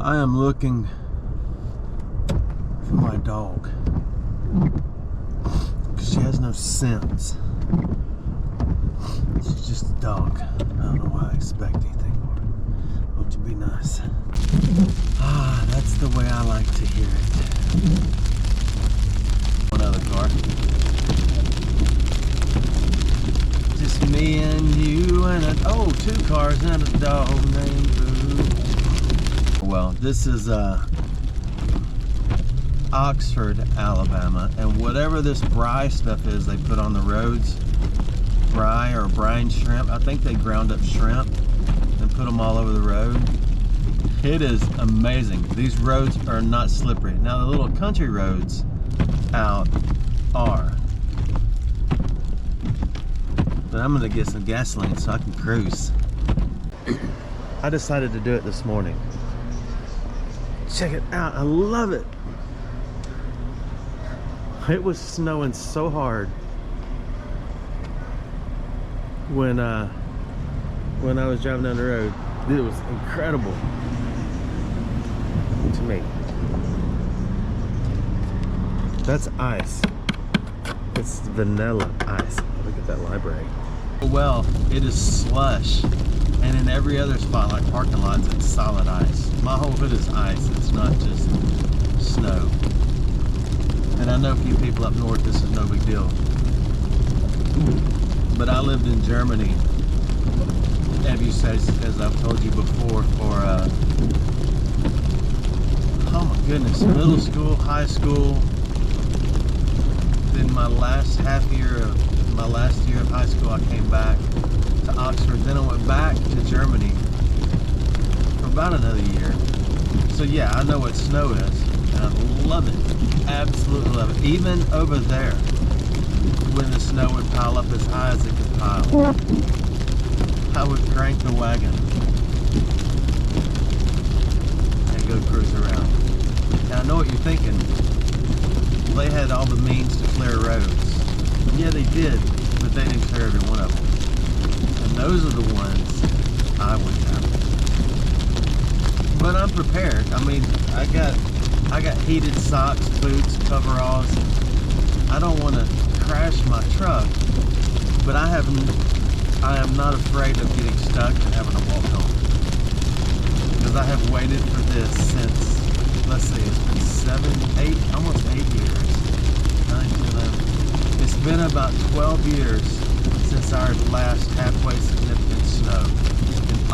I am looking for my dog because she has no sense. She's just a dog. I don't know why I expect anything more. Won't you be nice? Ah, that's the way I like to hear it. One other car. Just me and you and two cars and a dog named Boo. Well, this is Oxford, Alabama, and whatever this brine stuff is they put on the roads, brine or brine shrimp, I think they ground up shrimp and put them all over the road. It is amazing. These roads are not slippery. Now the little country roads out are. But I'm gonna get some gasoline so I can cruise. I decided to do it this morning. Check it out, I love it. It was snowing so hard when I was driving down the road. It was incredible to me. That's ice. It's vanilla ice. Look at that library. Well, it is slush, and in every other spot, like parking lots, it's solid ice. My whole hood is ice. It's not just snow. And I know a few people up north, this is no big deal. But I lived in Germany, as I've told you before, for oh my goodness, middle school, high school. Then my last year of high school, I came back to Oxford. Then I went back to Germany for about another year. So yeah, I know what snow is, and I love it. Absolutely love it. Even over there, when the snow would pile up as high as it could pile, I would crank the wagon and go cruise around. And I know what you're thinking. They had all the means to clear roads. Yeah, they did, but they didn't clear every one of them. And those are the ones I went down. But I'm prepared. I mean, I got heated socks, boots, coveralls. I don't want to crash my truck, but I am not afraid of getting stuck and having to walk home. Because I have waited for this since, let's see, it's been almost 8 years. 9, 10, 11. It's been about 12 years since our last halfway significant snow. And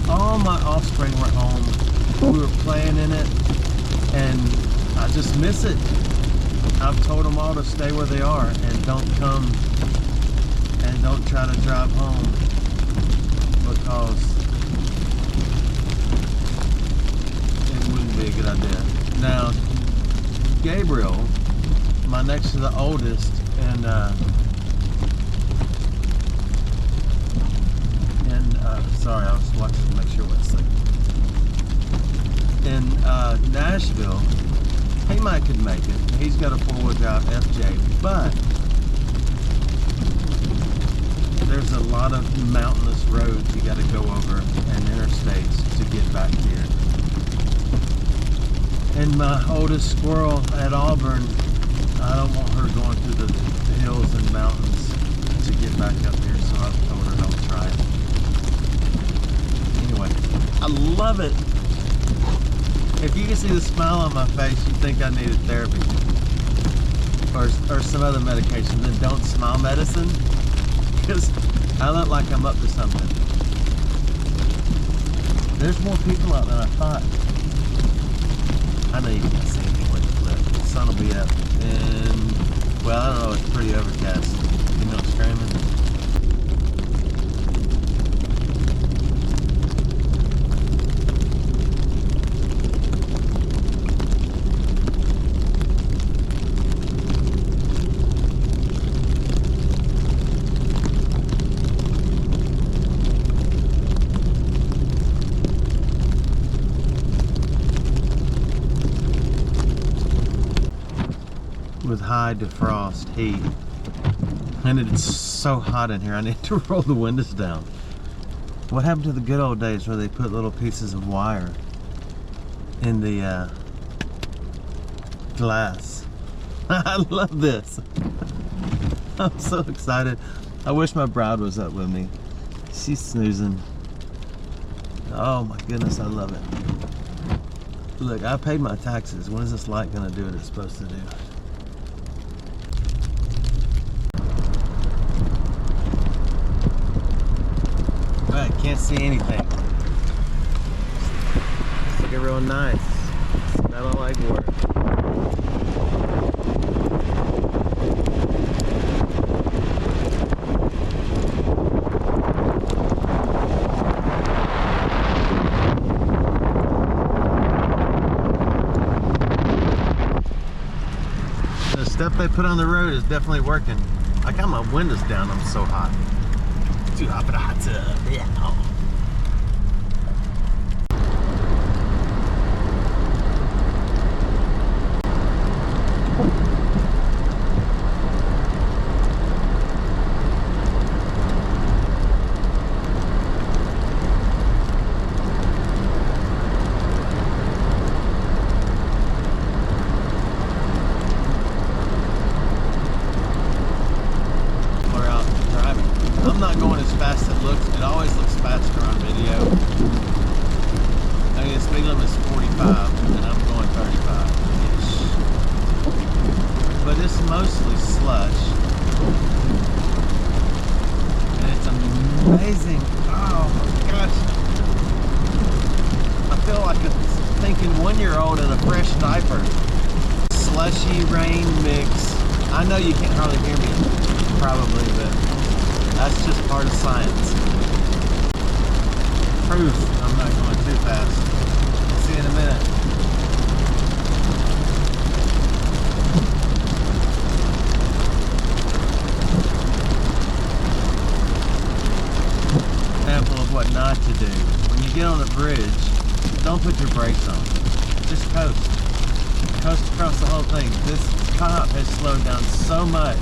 all my offspring were home. We were playing in it, and I just miss it. I've told them all to stay where they are and don't come and don't try to drive home because it wouldn't be a good idea. Now, Gabriel, my next to the oldest, and sorry, I was watching to make sure what it's like. In Nashville, he could make it. He's got a 4-wheel drive FJ, but there's a lot of mountainous roads you got to go over and interstates to get back here. And my oldest squirrel at Auburn, I don't want her going through the hills and mountains to get back up here, so I've told her don't try it. Anyway, I love it. If you can see the smile on my face, you think I needed therapy or some other medication. Then don't smile medicine, because I look like I'm up to something. There's more people out than I thought. I know you can't see me when you flip. The sun will be up, and well, I don't know. It's pretty overcast. You know, screaming. With high defrost heat, and it's so hot in here I need to roll the windows down. What happened to the good old days where they put little pieces of wire in the glass. I love this. I'm so excited. I wish my bride was up with me. She's snoozing. Oh my goodness, I love it. Look, I paid my taxes. When is this light gonna do what it's supposed to do? I can't see anything. It's looking real nice. Smelling like work. The stuff they put on the road is definitely working. I got my windows down, I'm so hot. Too hot for the hot tub. Yeah. I'm not going as fast as it looks. It always looks faster on video. I mean, the speed limit is 45, and I'm going 35-ish. But it's mostly slush. And it's amazing. Oh my gosh. I feel like a thinking 1-year-old in a fresh diaper. Slushy rain mix. I know you can't hardly hear me, probably, but that's just part of science. Proof I'm not going too fast. See you in a minute. Example of what not to do. When you get on a bridge, don't put your brakes on. Just coast. Coast across the whole thing. This cop has slowed down so much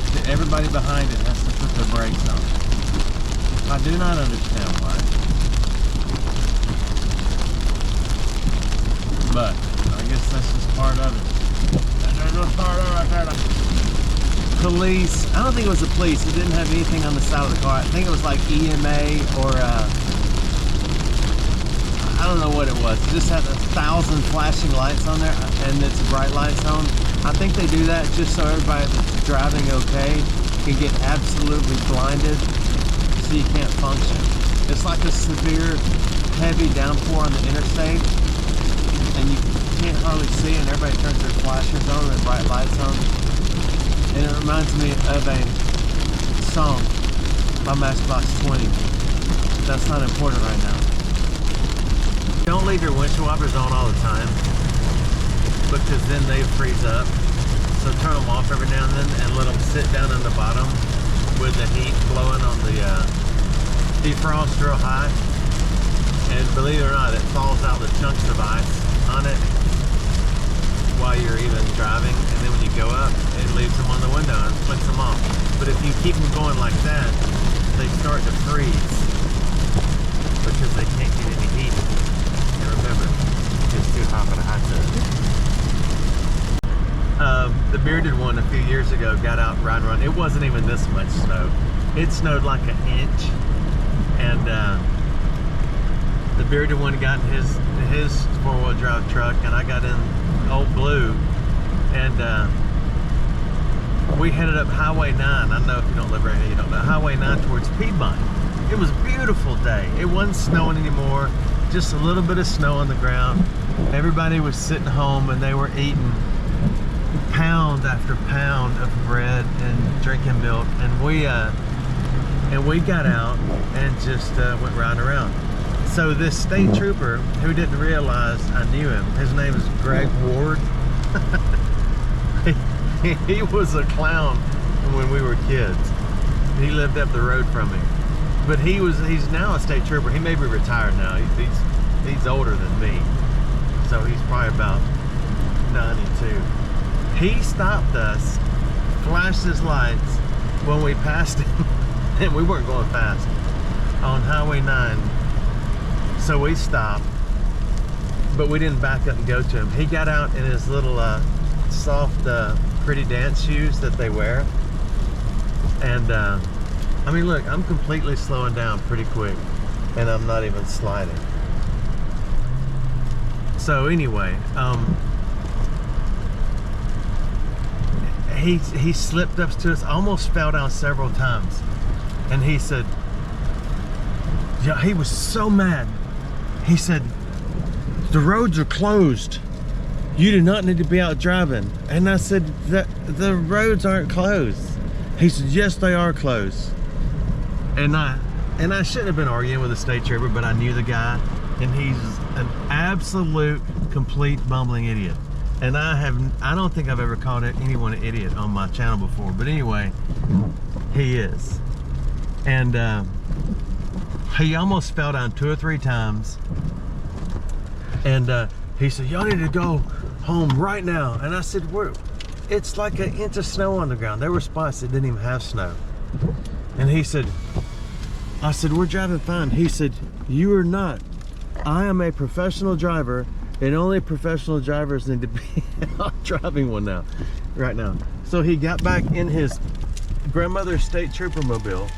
that everybody behind it has to put their brakes on. I do not understand why. But I guess that's just part of it. That's just part of it. Police, I don't think it was the police. It didn't have anything on the side of the car. I think it was like EMA or I don't know what it was. It just had 1,000 flashing lights on there and it's a bright light zone. I think they do that just so everybody that's driving okay can get absolutely blinded so you can't function. It's like a severe heavy downpour on the interstate and you can't hardly see and everybody turns their flashers on and bright lights on. And it reminds me of a song by Matchbox 20. That's not important right now. Don't leave your windshield wipers on all the time, because then they freeze up. So turn them off every now and then and let them sit down in the bottom with the heat blowing on the defrost real high. And believe it or not, it thaws out the chunks of ice on it while you're even driving. And then when you go up, it leaves them on the window and flicks them off. But if you keep them going like that, they start to freeze because they can't get any heat. And remember, it's too hot for the hot tub. The bearded one a few years ago got out ride run. It wasn't even this much snow. It snowed like an inch, and the bearded one got in his four-wheel drive truck, and I got in Old Blue, and we headed up Highway 9. I don't know if you don't live right here, you don't know. Highway 9 towards Piedmont. It was a beautiful day. It wasn't snowing anymore, just a little bit of snow on the ground. Everybody was sitting home and they were eating pound after pound of bread and drinking milk, and we got out and just went riding around. So this state trooper, who didn't realize I knew him, his name is Greg Ward. He was a clown when we were kids. He lived up the road from me, but he's now a state trooper. He may be retired now. He's older than me, so he's probably about 92. He stopped us, flashed his lights when we passed him, and we weren't going fast, on Highway 9. So we stopped, but we didn't back up and go to him. He got out in his little soft, pretty dance shoes that they wear. And I mean, look, I'm completely slowing down pretty quick, and I'm not even sliding. So anyway, he slipped up to us, almost fell down several times, and he said, yeah, he was so mad. He said, the roads are closed. You do not need to be out driving. And I said, the roads aren't closed. He said, yes, they are closed. And I shouldn't have been arguing with a state trooper, but I knew the guy, and he's an absolute, complete bumbling idiot. And I don't think I've ever called anyone an idiot on my channel before, but anyway, he is. And he almost fell down 2 or 3 times. And he said, y'all need to go home right now. And I said, it's like an inch of snow on the ground. There were spots that didn't even have snow. And he said, I said, we're driving fine. He said, you are not. I am a professional driver, and only professional drivers need to be out driving one now, right now. So he got back in his grandmother's state trooper mobile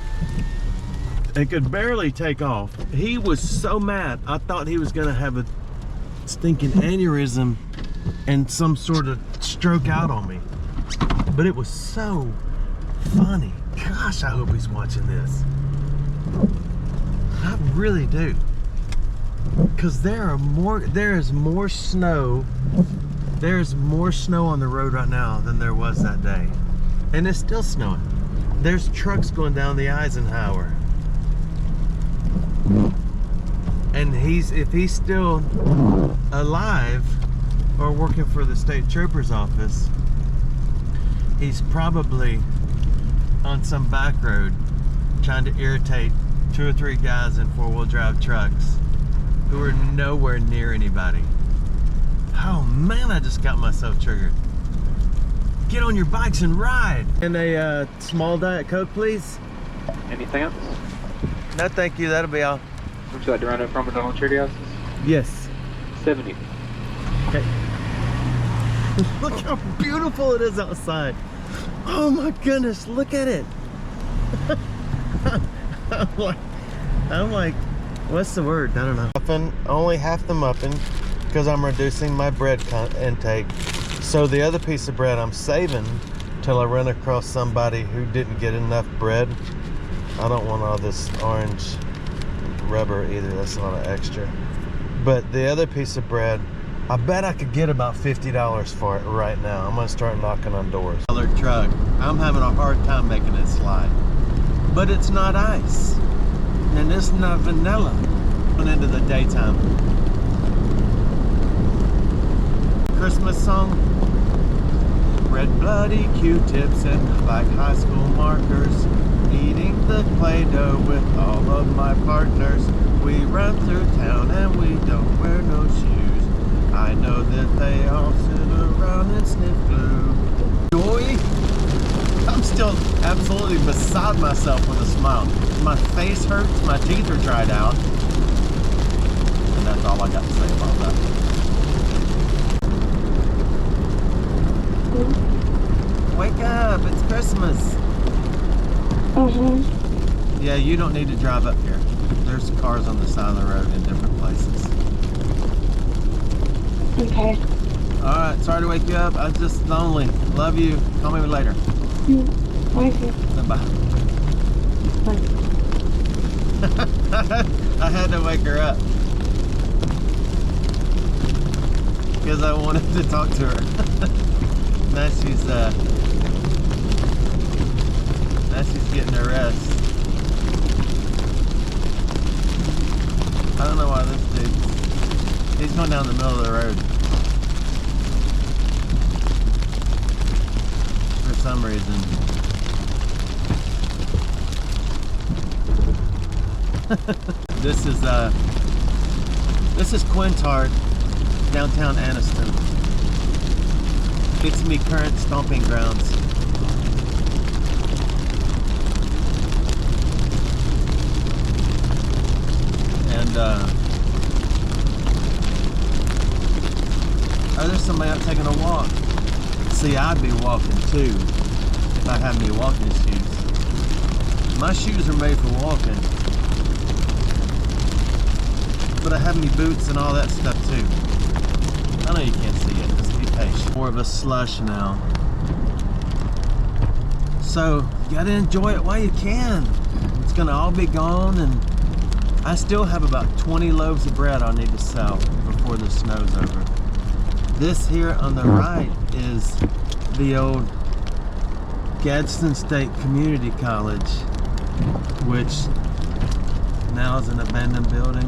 and could barely take off. He was so mad. I thought he was gonna have a stinking aneurysm and some sort of stroke out on me. But it was so funny. Gosh, I hope he's watching this. I really do. Because there is more snow. There's more snow on the road right now than there was that day. And it's still snowing. There's trucks going down the Eisenhower. And if he's still alive or working for the state trooper's office, he's probably on some back road trying to irritate 2 or 3 guys in 4-wheel drive trucks who are nowhere near anybody. Oh man, I just got myself triggered. Get on your bikes and ride. And a small Diet Coke, please. Anything else? No, thank you. That'll be all. Would you like to run up from McDonald's Charity Houses? Yes. 70. Okay. Look how beautiful it is outside. Oh my goodness, look at it. I'm like, what's the word? I don't know. Muffin, only half the muffin, because I'm reducing my bread intake. So the other piece of bread I'm saving till I run across somebody who didn't get enough bread. I don't want all this orange rubber either. That's a lot of extra. But the other piece of bread, I bet I could get about $50 for it right now. I'm gonna start knocking on doors. Colored truck. I'm having a hard time making it slide. But it's not ice. And it's not vanilla. Going into the daytime. Christmas song. Red bloody Q-tips and black high school markers. Eating the Play-Doh with all of my partners. We run through town and we don't wear no shoes. I know that they all sit around and sniff glue. Joy? I'm still absolutely beside myself with a smile. My face hurts, my teeth are dried out. And that's all I got to say about that. Wake up, it's Christmas. Yeah, you don't need to drive up here. There's cars on the side of the road in different places. Okay. Alright, sorry to wake you up. I was just lonely. Love you. Call me later. Okay. Bye. I had to wake her up. Because I wanted to talk to her. Now she's getting her rest. I don't know why this dude, he's going down the middle of the road. For some reason. This is Quintard, downtown Anniston. It's me current stomping grounds. And somebody out taking a walk. See, I'd be walking too if I had me walking shoes. My shoes are made for walking, but I have me boots and all that stuff too. I know you can't see it, just be patient. More of a slush now. So, you gotta enjoy it while you can. It's gonna all be gone, and I still have about 20 loaves of bread I need to sell before the snow's over. This here on the right is the old Gadsden State Community College, which now is an abandoned building.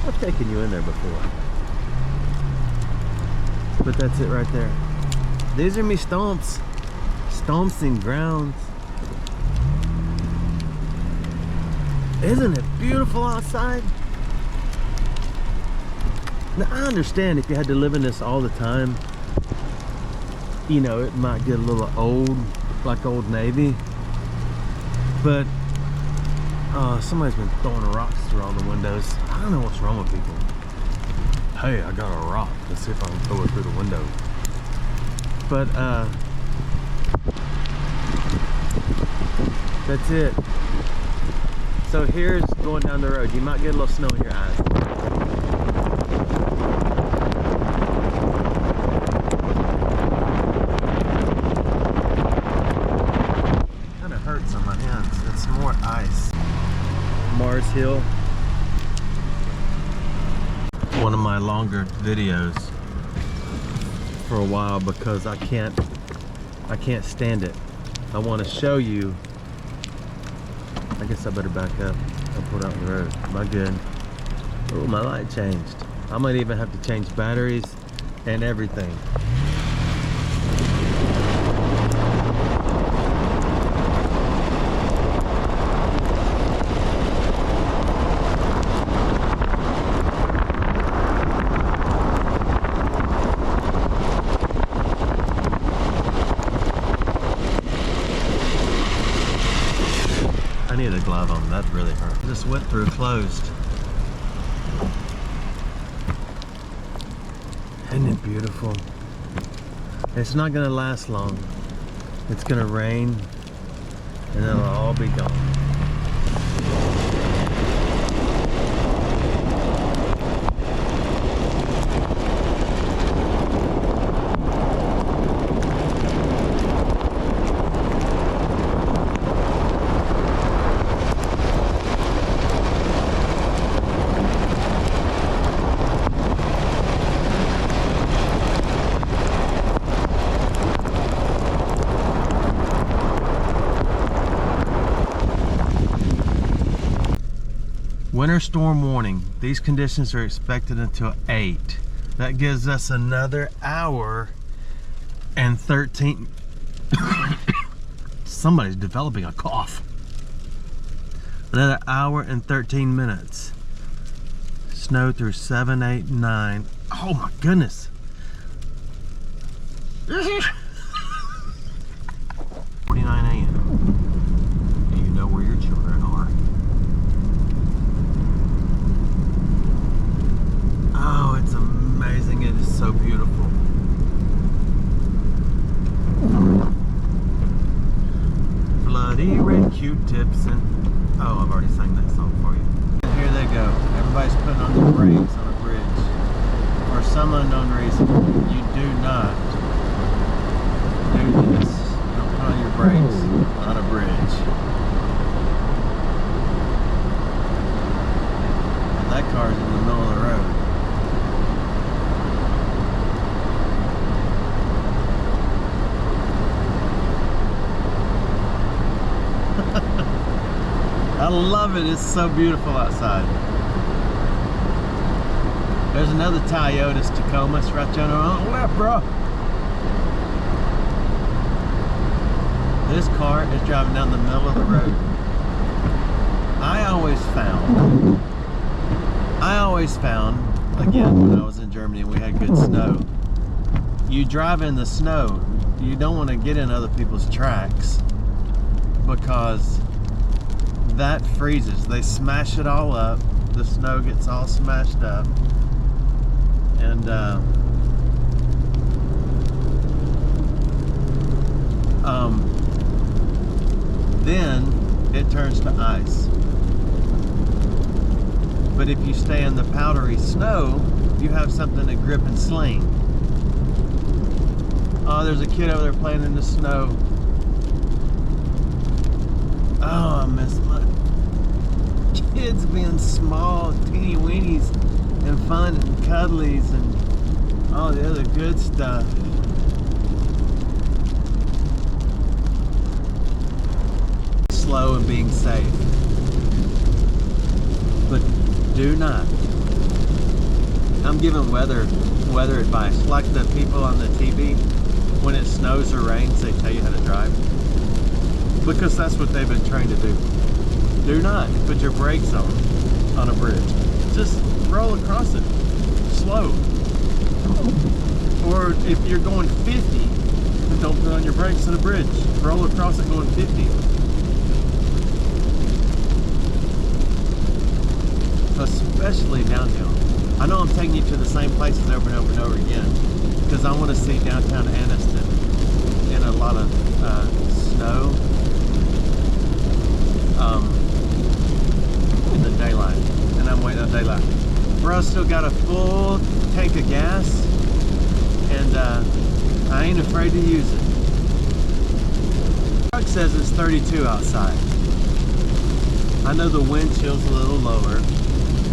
I've taken you in there before. But that's it right there. These are me stomps. Stomps and grounds. Isn't it beautiful outside? Now I understand if you had to live in this all the time, you know, it might get a little old, like Old Navy. But somebody's been throwing rocks through all the windows. I don't know what's wrong with people. Hey, I got a rock. Let's see if I can throw it through the window. But that's it. So here's going down the road. You might get a little snow in your eyes. Kind of hurts on my hands. It's more ice. Mars Hill. One of my longer videos for a while because I can't stand it. I want to show you. I guess I better back up and put out the road. Am I good? Oh, my light changed. I might even have to change batteries and everything. I need a glove on, that really hurt. This went through closed. Isn't it beautiful? It's not gonna last long. It's gonna rain and it'll all be gone. Winter storm warning. These conditions are expected until 8. That gives us another hour and 13. Somebody's developing a cough. Another hour and 13 minutes. Snow through 7, 8, 9. Oh my goodness. 49 a.m. You know where your children are. Oh, it's amazing. It is so beautiful. Bloody red Q-tips and... Oh, I've already sang that song for you. Here they go. Everybody's putting on their brakes on a bridge. For some unknown reason, you do not do this. You don't put on your brakes on a bridge. That car's in the middle of the road. I love it. It's so beautiful outside. There's another Toyota Tacoma right down on the left, bro. This car is driving down the middle of the road. I always found, again, when I was in Germany and we had good snow, you drive in the snow, you don't want to get in other people's tracks because that freezes. They smash it all up the snow gets all smashed up, and then it turns to ice. But if you stay in the powdery snow, you have something to grip and sling. Oh, there's a kid over there playing in the snow. Oh, I miss my kids being small, teeny weenies, and fun and cuddlies and all the other good stuff. Slow and being safe. But do not. I'm giving weather advice, like the people on the TV. When it snows or rains, they tell you how to drive, because that's what they've been trained to do. Do not put your brakes on a bridge. Just roll across it slow. Or if you're going 50, then don't put on your brakes on a bridge. Roll across it going 50. Especially downhill. I know I'm taking you to the same places over and over and over again, because I want to see downtown Anniston in a lot of snow in the daylight, and I'm waiting on daylight. Bro, still got a full tank of gas, and I ain't afraid to use it. The truck says it's 32 outside. I know the wind chill's a little lower,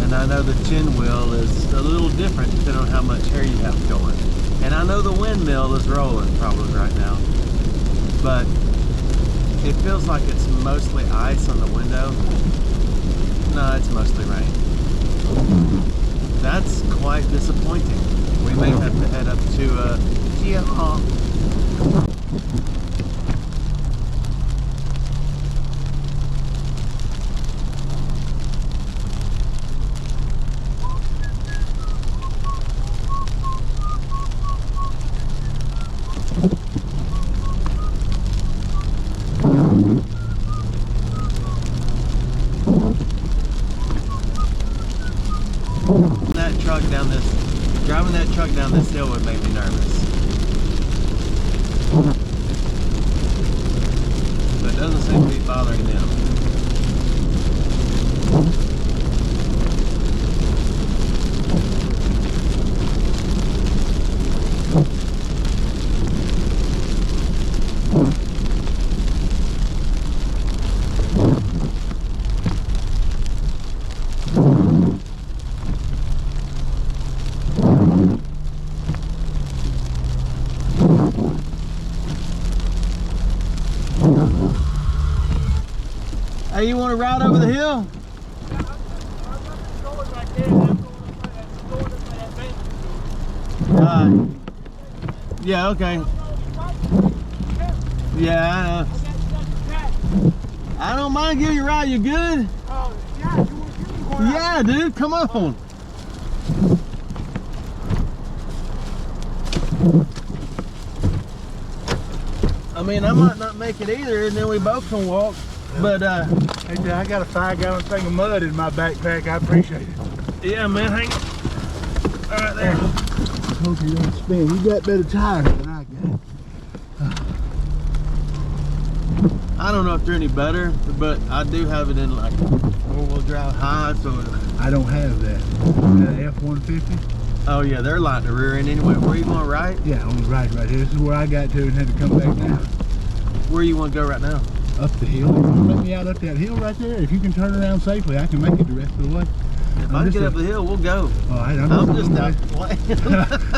and I know the chin wheel is a little different depending on how much hair you have going. And I know the windmill is rolling probably right now, but it feels like it's mostly ice on the window. No, it's mostly rain. That's quite disappointing. We may have to head up to Chiaha. Driving that truck down this hill would make me nervous. But it doesn't seem to be bothering them. Hey, you want to ride over the hill? Yeah, okay. Yeah, I know. I don't mind giving you a ride. You good? Yeah, dude, come on. I mean, I might not make it either, and then we both can walk. But hey, I got a 5-gallon thing of mud in my backpack. I appreciate it. Yeah, man, hang right there. I hope you don't spin. You got better tires than I got. I don't know if they're any better, but I do have it in like 4-wheel drive high, so I don't have that. That F-150. Oh yeah, they're light the rear end anyway. Where you going, right? Yeah, on the right here. This is where I got to and had to come back now. Where you want to go right now? Up the hill. You can let me out up that hill right there. If you can turn around safely, I can make it the rest of the way. If I can get up the hill, we'll go. All right, I'm just out playing.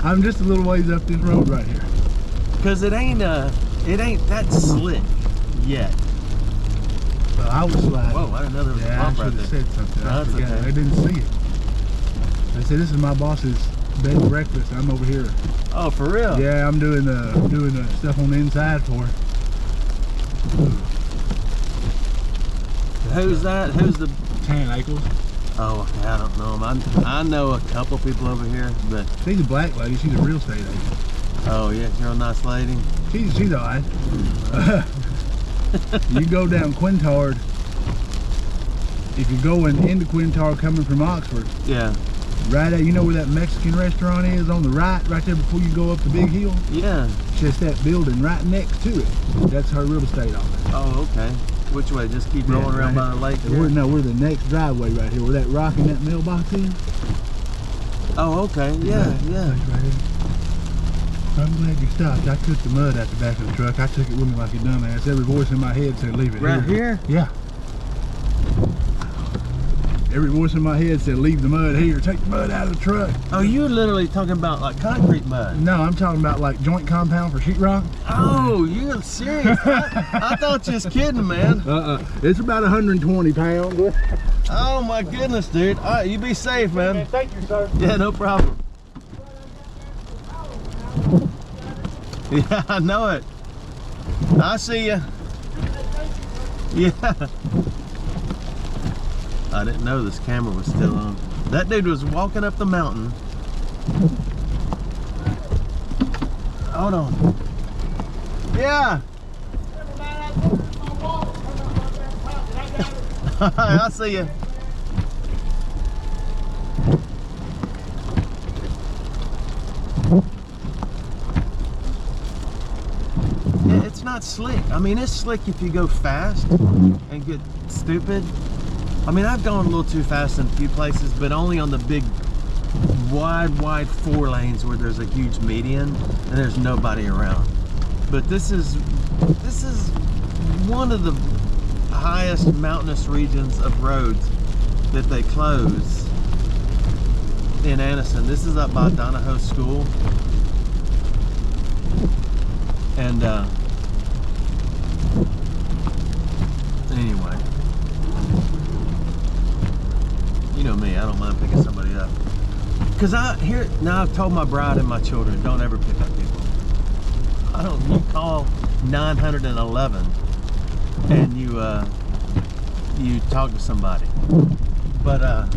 I'm just a little ways up this road right here. Cause it ain't that slick yet. So I was sliding. Whoa, I didn't know there was a bump right there. I should have said something. No, I that's forgot. okay. I didn't see it. I said, this is my boss's bed and breakfast. I'm over here. Oh, for real? Yeah, I'm doing the stuff on the inside for her. Who's that? Who's the 10 acres. Oh, I don't know him. I know a couple people over here, but She's a black lady. She's a real estate agent. oh yeah, you're a nice lady. She's all right. You go down Quintard if you're going into Quintar coming from Oxford, Yeah. right at, you know where that Mexican restaurant is on the right there before you go up the big hill? Yeah. Just that building right next to it. That's her real estate office. Oh, okay. Which way? Just keep rolling around by the lake here? We're the next driveway right here, where that rock in that mailbox is. Oh, okay. Yeah, yeah. That's right here. I'm glad you stopped. I took the mud out the back of the truck. I took it with me like a dumbass. Every voice in my head said, leave it Right here? Yeah. Every voice in my head said, leave the mud here. Take the mud out of the truck. Oh, you're literally talking about like concrete mud. No, I'm talking about like joint compound for sheetrock. Oh, you're serious? I thought you was kidding, man. It's about 120 pounds. Oh my goodness, dude. All right, you be safe, man. Thank you, sir. Yeah, no problem. Yeah, I know it. I see you. Yeah. I didn't know this camera was still on. That dude was walking up the mountain. Hold on. Yeah. I see you. Yeah, it's not slick. I mean, it's slick if you go fast and get stupid. I mean, I've gone a little too fast in a few places, but only on the big, wide 4 lanes where there's a huge median and there's nobody around. But this is one of the highest mountainous regions of roads that they close in Anniston. This is up by Donahoe School. And anyway, you know me, I don't mind picking somebody up. Cause now I've told my bride and my children, don't ever pick up people. You call 911 and you talk to somebody. But now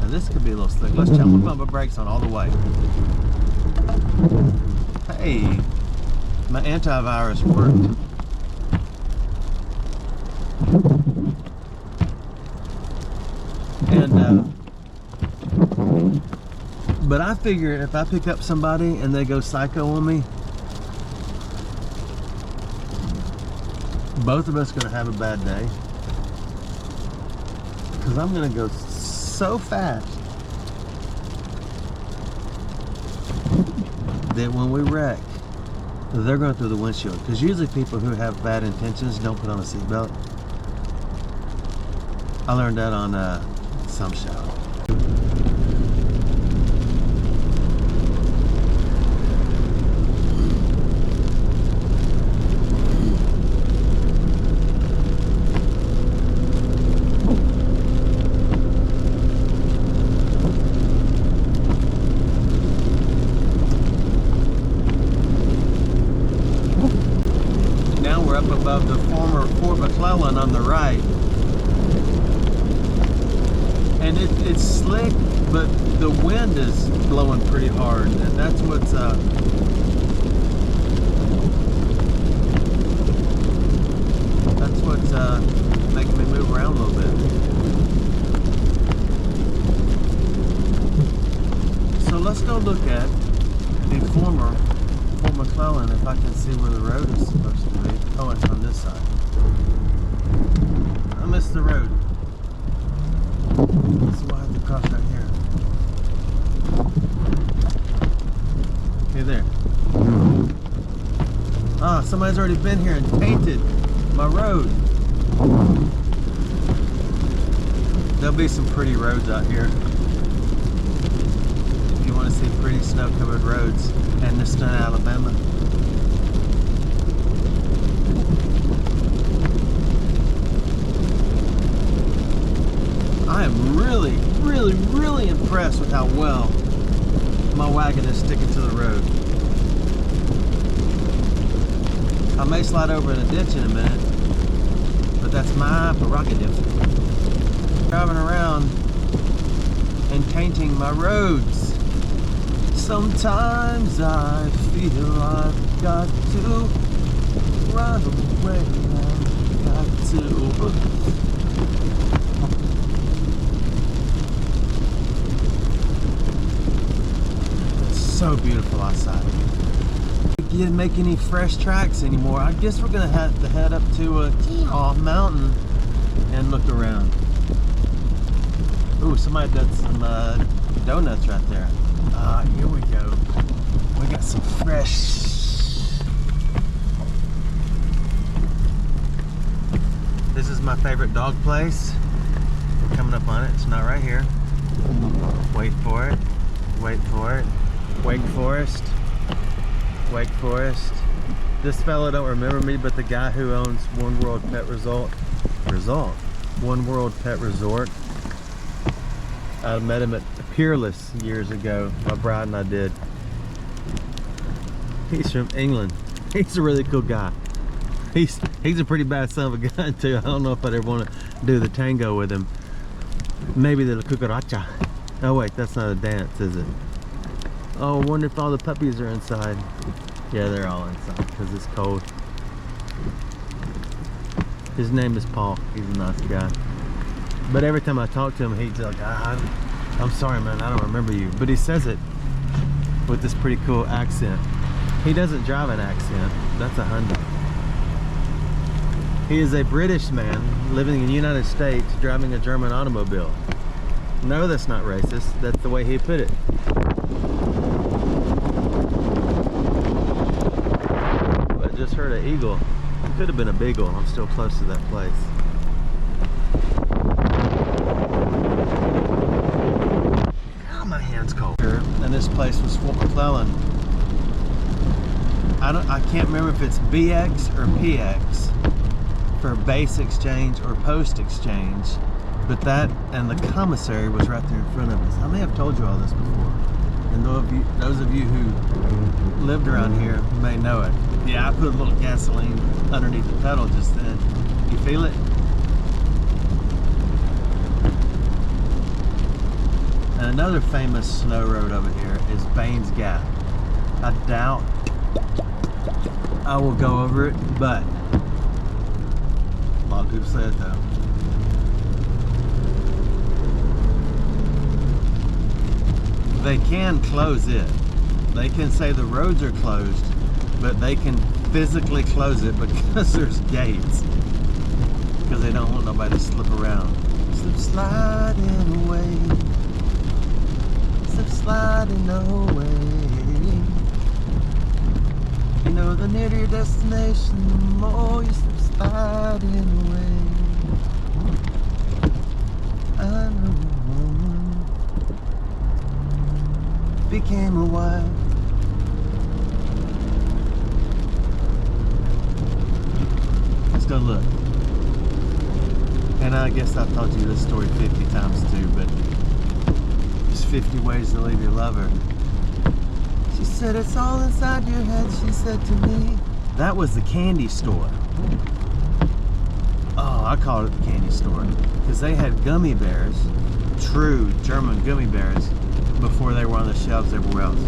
this could be a little slick. Let's check. We'll put my brakes on all the way. Hey, my antivirus worked. And but I figure if I pick up somebody and they go psycho on me, both of us are gonna have a bad day. Because I'm gonna go so fast that when we wreck, they're going through the windshield. Because usually people who have bad intentions don't put on a seatbelt. I learned that on some show. Now we're up above the former Fort McClellan on the right. And it's slick, but the wind is blowing pretty hard, and that's what's making me move around a little bit. So let's go look at the former Fort McClellan if I can see where the road is supposed to be. Oh, it's on this side. I missed the road. So we'll have to cross right here. Okay, there. Ah, somebody's already been here and painted my road. There'll be some pretty roads out here. If you want to see pretty snow-covered roads, Anniston, Alabama. I am really impressed with how well my wagon is sticking to the road. I may slide over in a ditch in a minute, but that's my prerogative. Driving around and painting my roads. Sometimes I feel I've got to run away. I've got to. So beautiful outside. We didn't make any fresh tracks anymore. I guess we're gonna have to head up to a mountain and look around. Ooh, somebody did some donuts right there. Here we go. We got some fresh. This is my favorite dog place. We're coming up on it. It's not right here. Wait for it. Wait for it. Wake Forest. Wake Forest. This fella don't remember me, but the guy who owns One World Pet Resort. One World Pet Resort. I met him at Peerless years ago. My bride and I did. He's from England. He's a really cool guy. He's a pretty bad son of a gun too. I don't know if I'd ever want to do the tango with him. Maybe the cucaracha. Oh wait, that's not a dance, is it? Oh, I wonder if all the puppies are inside. Yeah, they're all inside because it's cold. His name is Paul. He's a nice guy. But every time I talk to him, he's like, I'm sorry, man, I don't remember you. But he says it with this pretty cool accent. He doesn't drive an accent. That's a Hyundai. He is a British man living in the United States driving a German automobile. No, that's not racist. That's the way he put it. But I just heard an eagle. It could have been a beagle. I'm still close to that place. Oh, my hand's cold. And this place was Fort McClellan. I can't remember if it's BX or PX for base exchange or post exchange, but that and the commissary was right there in front of us. I may have told you all this before, and those of you who lived around here may know it. Yeah, I put a little gasoline underneath the pedal just then. You feel it? And another famous snow road over here is Baines Gap. I doubt I will go over it, but a lot of people say it though. They can close it. They can say the roads are closed, but they can physically close it because there's gates. Because they don't want nobody to slip around. Slip sliding away. Slip sliding away. You know, the nearer your destination, the more you slip sliding away. I know a woman became a wife. Let's go look. And I guess I've told you this story 50 times too, but there's 50 ways to leave your lover. She said, it's all inside your head, she said to me. That was the candy store. Oh, I called it the candy store because they had gummy bears, true German gummy bears, before they were on the shelves everywhere else.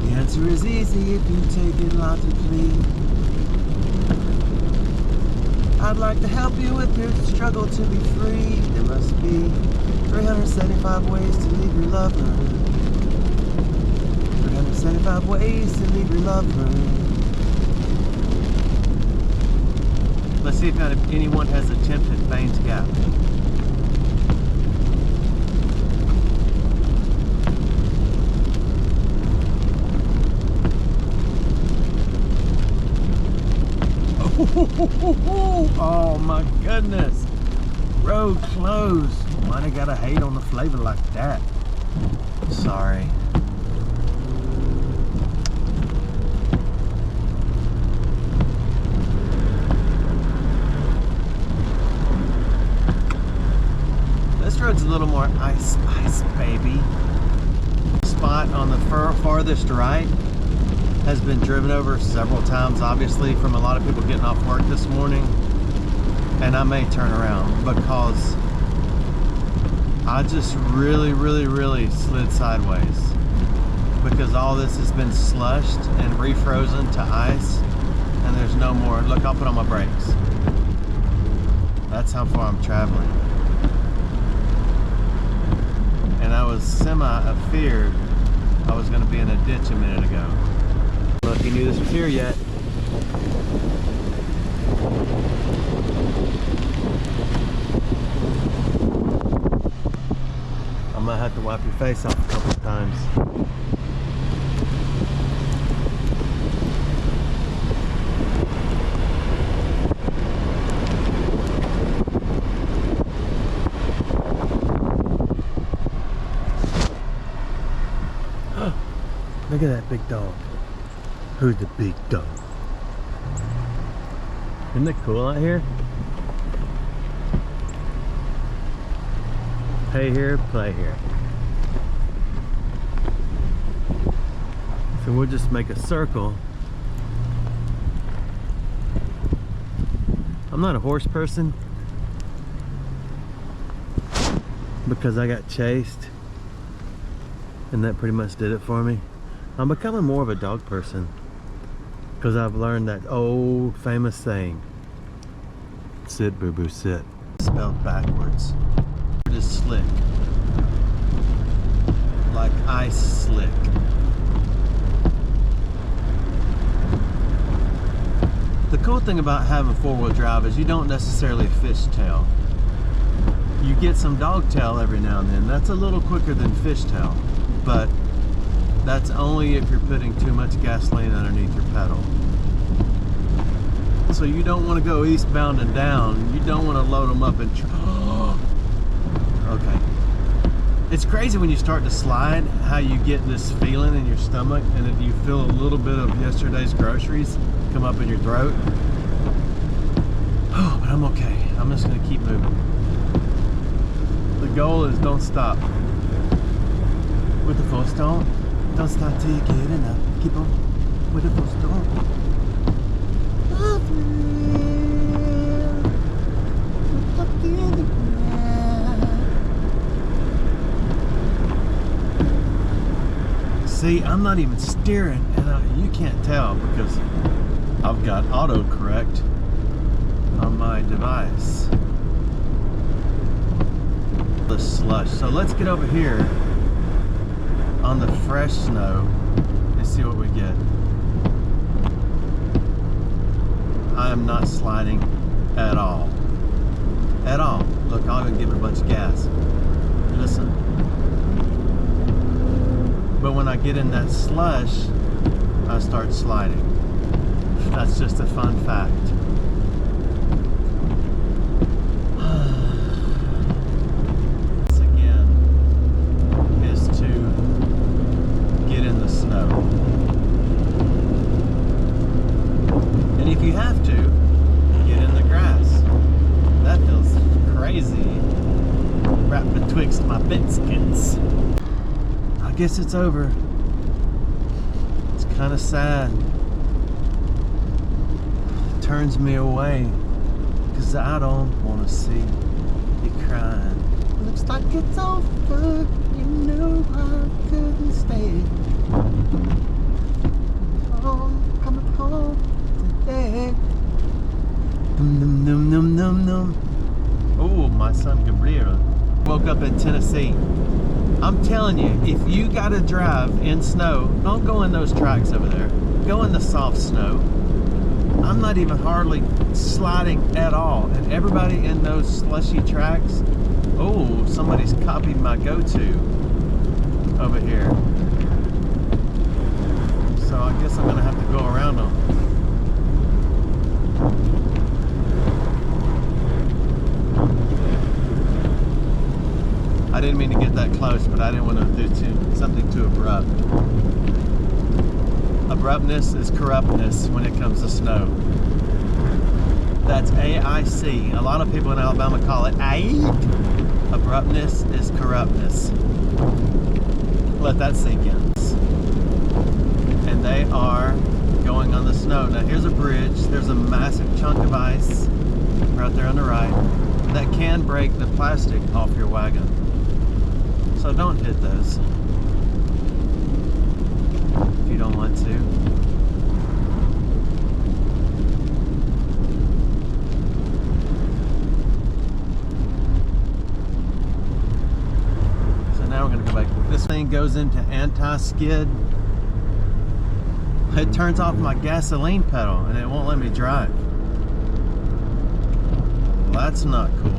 The answer is easy if you take it logically. I'd like to help you with your struggle to be free. There must be 375 ways to leave your lover. 375 ways to leave your lover. Let's see if anyone has attempted Baines Gap. Oh my goodness. Road closed. Why they gotta hate on the flavor like that? Sorry. This road's a little more ice, baby. Spot on the farthest right has been driven over several times, obviously, from a lot of people getting off work this morning. And I may turn around because I just really slid sideways because all this has been slushed and refrozen to ice, and there's no more. Look, I'll put on my brakes. That's how far I'm traveling. And I was semi-afeared I was gonna be in a ditch a minute ago. I don't know if you knew this was here yet. I might have to wipe your face off a couple of times. Look at that big dog. Who's the big dog? Isn't it cool out here? Pay here, play here. So we'll just make a circle. I'm not a horse person because I got chased and that pretty much did it for me. I'm becoming more of a dog person because I've learned that old famous saying, sit boo boo sit. Spelled backwards. It is slick, like ice slick. The cool thing about having four-wheel drive is you don't necessarily fishtail. You get some dogtail every now and then. That's a little quicker than fishtail, but that's only if you're putting too much gasoline underneath your pedal. So you don't want to go eastbound and down. You don't want to load them up and okay. It's crazy when you start to slide how you get this feeling in your stomach and then you feel a little bit of yesterday's groceries come up in your throat. Oh, but I'm okay. I'm just going to keep moving. The goal is don't stop. With the full stop. Don't stop till you get enough. Keep on with the full stop. See, I'm not even steering, and you can't tell because I've got autocorrect on my device. The slush. So let's get over here on the fresh snow and see what we get. I am not sliding at all. At all. Look, I'm gonna give it a bunch of gas. Listen. But when I get in that slush, I start sliding. That's just a fun fact. This again is to get in the snow. And if you have to, get in the grass. That feels crazy. Wrapped betwixt my bitskins. I guess it's over. It's kind of sad. It turns me away because I don't want to see you crying. Looks like it's over. You know I couldn't stay. Oh, coming home today. Num num num num num. Oh, my son Gabriel woke up in Tennessee. I'm telling you, if you gotta drive in snow, don't go in those tracks over there. Go in the soft snow. I'm not even hardly sliding at all. And everybody in those slushy tracks, oh, somebody's copied my go-to over here. So I guess I'm gonna have to go around them. I didn't mean to get that close, but I didn't want to do something too abrupt. Abruptness is corruptness when it comes to snow. That's AIC. A lot of people in Alabama call it AIC. Abruptness is corruptness. Let that sink in. And they are going on the snow. Now here's a bridge. There's a massive chunk of ice right there on the right that can break the plastic off your wagon. So don't hit those if you don't want to. So now we're going to go back. This thing goes into anti-skid, it turns off my gasoline pedal and it won't let me drive. Well, that's not cool.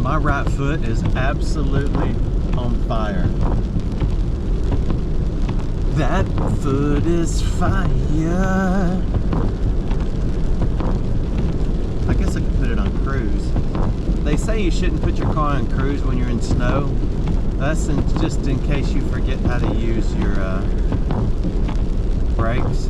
My right foot is absolutely on fire. That foot is fire. I guess I could put it on cruise. They say you shouldn't put your car on cruise when you're in snow. That's just in case you forget how to use your brakes.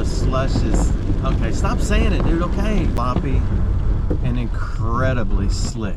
Slush is okay. Stop saying it, dude. Okay, floppy and incredibly slick.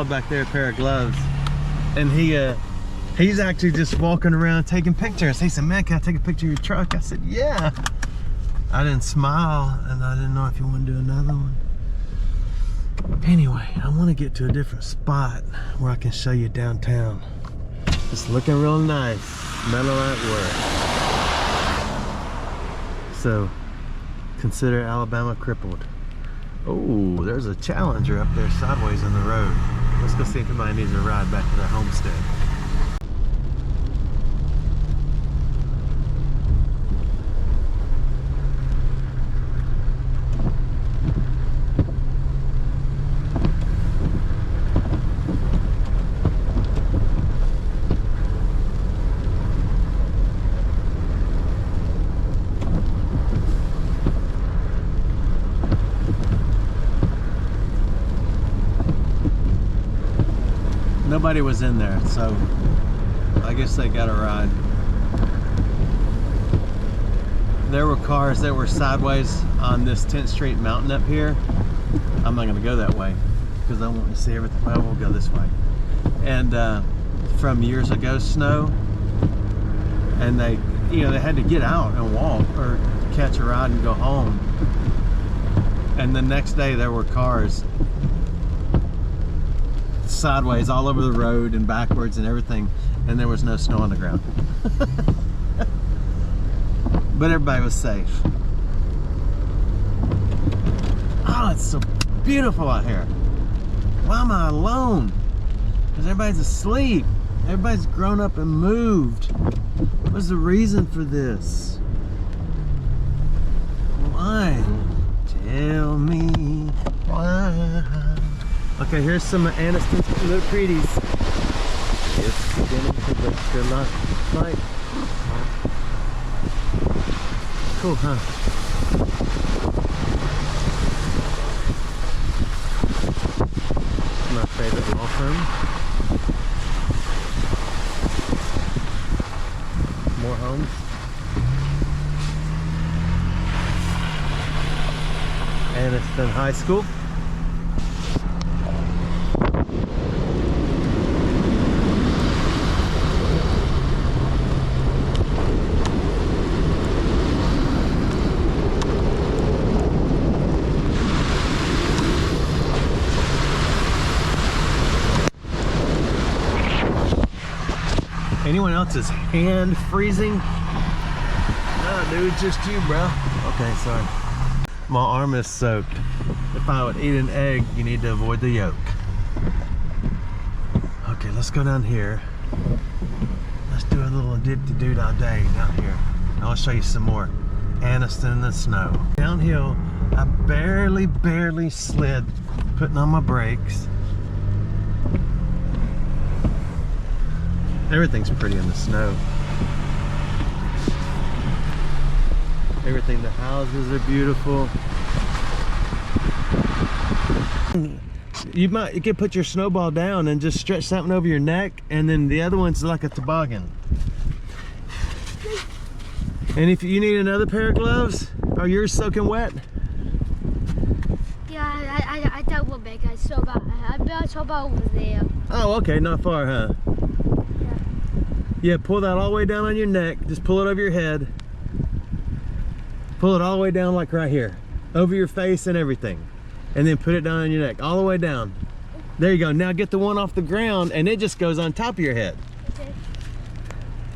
Back there, a pair of gloves, and he's actually just walking around taking pictures. He said, "Man, can I take a picture of your truck?" I said, "Yeah." I didn't smile, and I didn't know if you want to do another one. Anyway, I want to get to a different spot where I can show you downtown. It's looking real nice. Mellow at work. So consider Alabama crippled. Oh, there's a Challenger up there sideways in the road. Let's go see if anybody needs a ride back to their homestead. Nobody was in there, so I guess they got a ride. There were cars that were sideways on this 10th Street mountain up here. I'm not gonna go that way because I want to see everything. Well, we'll go this way. And from years ago snow, and they had to get out and walk or catch a ride and go home. And the next day there were cars sideways all over the road and backwards and everything, and there was no snow on the ground. But everybody was safe. Oh, it's so beautiful out here. Why am I alone? Because everybody's asleep. Everybody's grown up and moved. What's the reason for this? Why? Tell me why. Okay, here's some of Anniston's little pretties. It's beginning to look a lot like. Cool, huh? My favorite law firm. More homes. Anniston High School. Anyone else's hand freezing? No, dude, just you, bro. Okay, sorry. My arm is soaked. If I would eat an egg, you need to avoid the yolk. Okay, let's go down here. Let's do a little dip-de-doo-dah day down here. I'll show you some more. Anniston in the snow. Downhill, I barely slid, putting on my brakes. Everything's pretty in the snow. Everything, the houses are beautiful. You could put your snowball down and just stretch something over your neck, and then the other one's like a toboggan. And if you need another pair of gloves, are yours soaking wet? Yeah, I don't want big. I saw about over there. Oh, okay, not far, huh? Yeah. Yeah, pull that all the way down on your neck. Just pull it over your head. Pull it all the way down like right here. Over your face and everything. And then put it down on your neck, all the way down. There you go. Now get the one off the ground and it just goes on top of your head. Okay.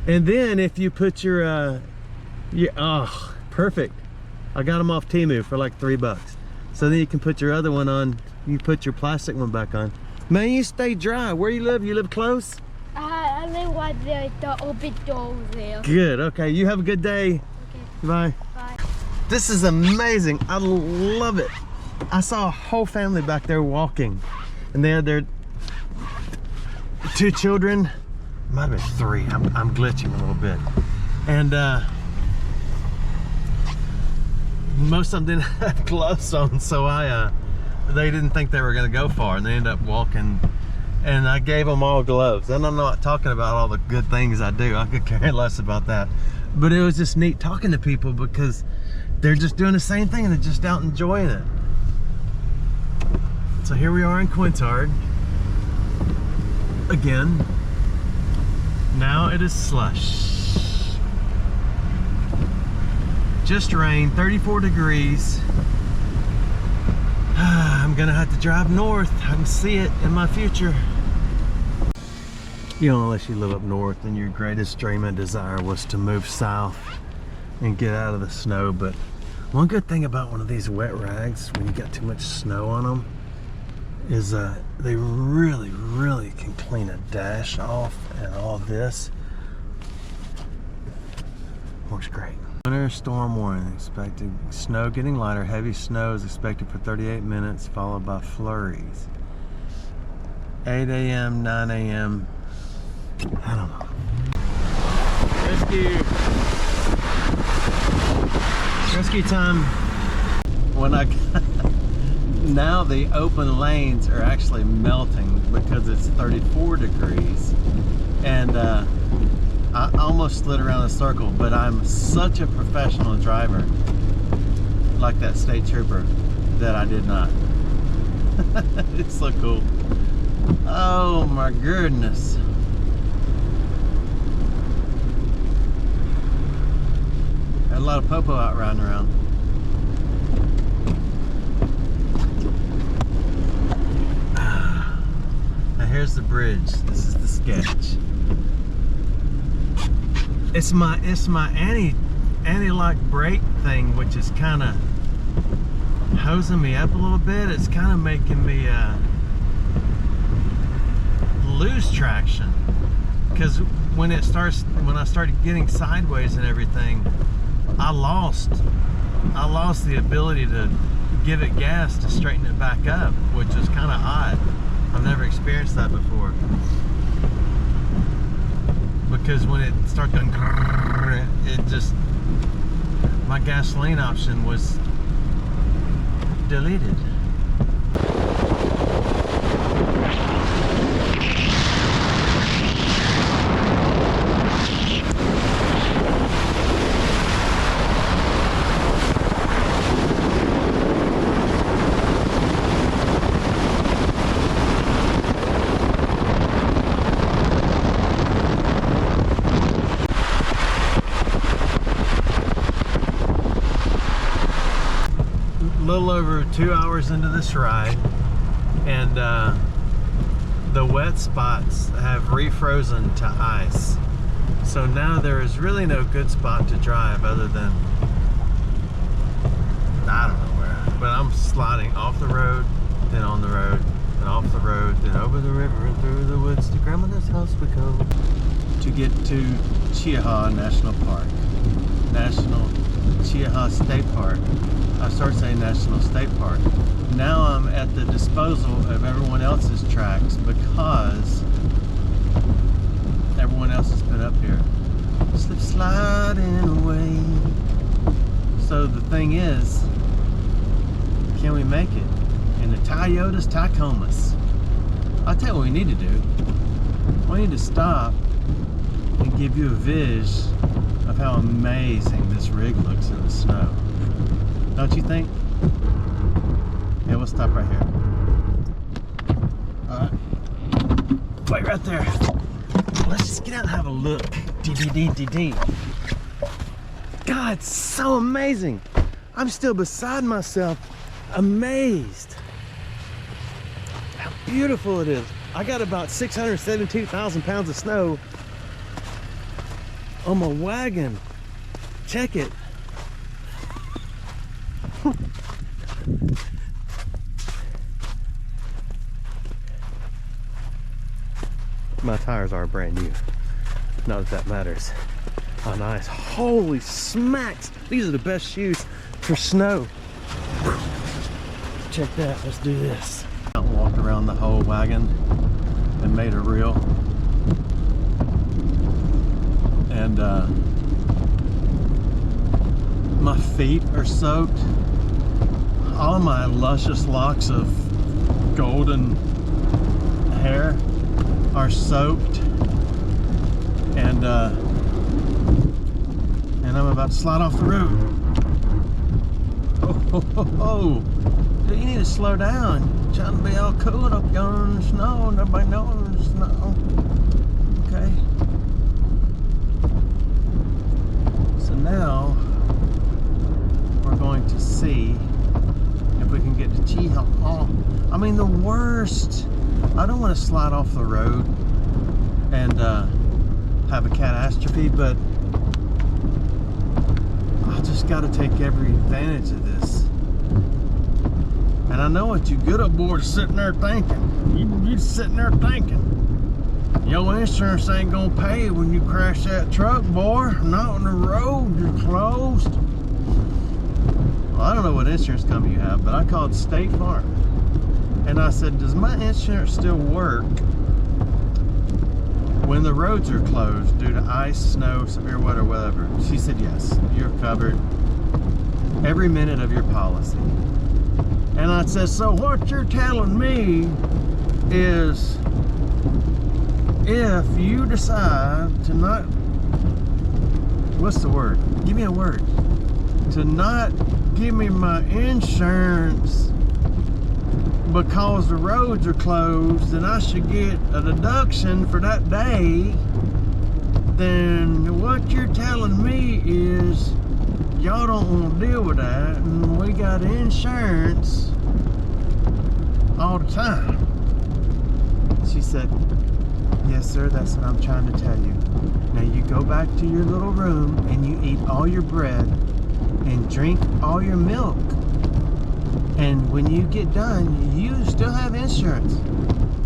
And then if you put your, oh, perfect. I got them off Temu for like $3. So then you can put your other one on, you put your plastic one back on. Man, you stay dry. Where you live? You live close? I live right there, the big door there. Good, okay. You have a good day. Okay. Bye. Bye. This is amazing. I love it. I saw a whole family back there walking, and they had their 2 children. Might have been 3. I'm glitching a little bit. And most of them didn't have gloves on, so they didn't think they were going to go far, and they ended up walking. And I gave them all gloves. And I'm not talking about all the good things I do. I could care less about that. But it was just neat talking to people because they're just doing the same thing and they're just out enjoying it. So here we are in Quintard again. Now it is slush. Just rain, 34 degrees. I'm gonna have to drive north. I can see it in my future. You know, unless you live up north and your greatest dream and desire was to move south and get out of the snow. But one good thing about one of these wet rags when you got too much snow on them is they really can clean a dash off, and all this works great. Winter storm warning expected. Snow getting lighter. Heavy snow is expected for 38 minutes, followed by flurries. 8 a.m., 9 a.m. I don't know. Rescue time. When I now the open lanes are actually melting because it's 34 degrees, and I almost slid around a circle, but I'm such a professional driver, like that state trooper, that I did not. It's so cool. Oh my goodness. Got a lot of popo out riding around. Now here's the bridge. This is the sketch. It's my anti-lock brake thing, which is kind of hosing me up a little bit. It's kind of making me lose traction, because when I started getting sideways and everything, I lost the ability to give it gas to straighten it back up, which is kind of odd. I've never experienced that before. Because when it starts going, it just, my gasoline option was deleted. Little over 2 hours into this ride, and the wet spots have refrozen to ice. So now there is really no good spot to drive other than, I don't know where, but I'm sliding off the road, then on the road, and off off the road, then over the river and through the woods to grandmother's house we go. To get to Chiaha National Park. National Chiaha State Park. I started saying National State Park. Now I'm at the disposal of everyone else's tracks because everyone else has been up here. Slip sliding away. So the thing is, can we make it in the Toyotas Tacomas? I'll tell you what we need to do. We need to stop and give you a viz of how amazing this rig looks in the snow. Don't you think? Yeah, we'll stop right here. Alright. Wait right there. Let's just get out and have a look. D. God, it's so amazing. I'm still beside myself, amazed how beautiful it is. I got about 672,000 pounds of snow on my wagon. Check it. My tires are brand new. Not that matters. Oh, nice. Holy smacks. These are the best shoes for snow. Check that. Let's do this. I walked around the whole wagon and made a reel. And my feet are soaked. All my luscious locks of golden hair are soaked. And I'm about to slide off the road. Oh, dude, you need to slow down. You're trying to be all cool up yonder in the snow and everybody knows the snow. Okay. So now we're going to see if we can get to Chiaha. I mean, the worst. I don't want to slide off the road and have a catastrophe, but I just got to take every advantage of this. And I know what you good up boys are sitting there thinking. You sitting there thinking, your insurance ain't gonna pay when you crash that truck, boy. Not on the road, you're closed. Well, I don't know what insurance company you have, but I called State Farm. And I said, does my insurance still work when the roads are closed due to ice, snow, severe weather, whatever? She said, yes, you're covered every minute of your policy. And I said, so what you're telling me is if you decide to not, what's the word? Give me a word. To not give me my insurance because the roads are closed, then I should get a deduction for that day. Then what you're telling me is y'all don't want to deal with that, and we got insurance all the time. She said, yes sir, that's what I'm trying to tell you. Now you go back to your little room and you eat all your bread and drink all your milk. And when you get done, you still have insurance.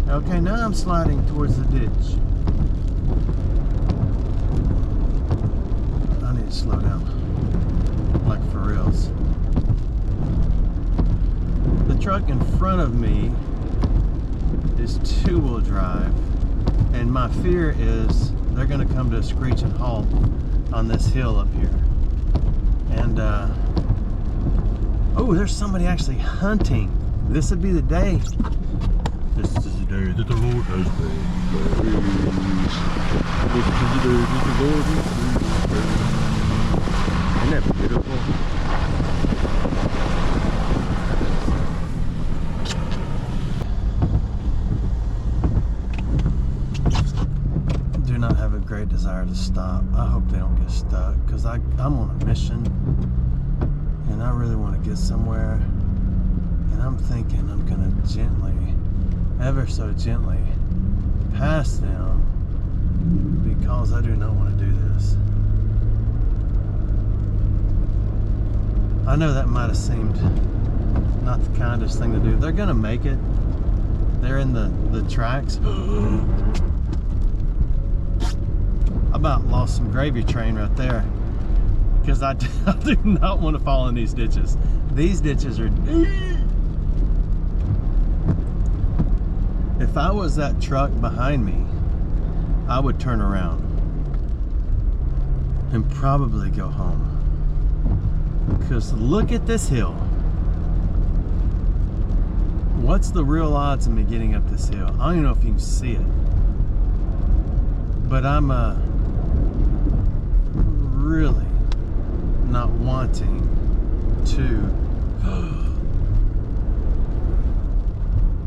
Okay, now I'm sliding towards the ditch. I need to slow down. Like for reals. The truck in front of me is two-wheel drive. And my fear is they're gonna come to a screeching halt on this hill up here. And oh, there's somebody actually hunting. This would be the day. This is the day that the Lord has made. This is the day that the Lord has made. Isn't that beautiful? Do not have a great desire to stop. I hope they don't get stuck because I'm on a mission. And I really want to get somewhere, and I'm thinking I'm gonna gently, ever so gently, pass them because I do not want to do this. I know that might have seemed not the kindest thing to do. They're gonna make it. They're in the tracks. I about lost some gravy train right there. Because I do not want to fall in these ditches. These ditches are deep. If I was that truck behind me, I would turn around and probably go home. Because look at this hill. What's the real odds of me getting up this hill? I don't even know if you can see it. But I'm really not wanting to.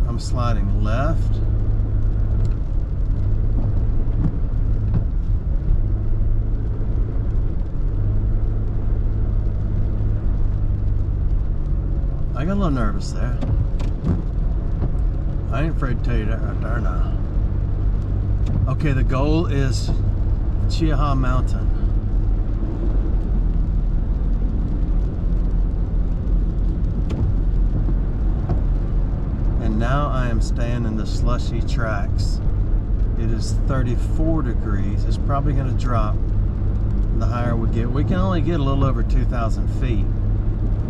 I'm sliding left. I got a little nervous there. I ain't afraid to tell you that right there now. Okay, the goal is Chiaha Mountain. And now I am staying in the slushy tracks. It is 34 degrees. It's probably going to drop the higher we get. We can only get a little over 2,000 feet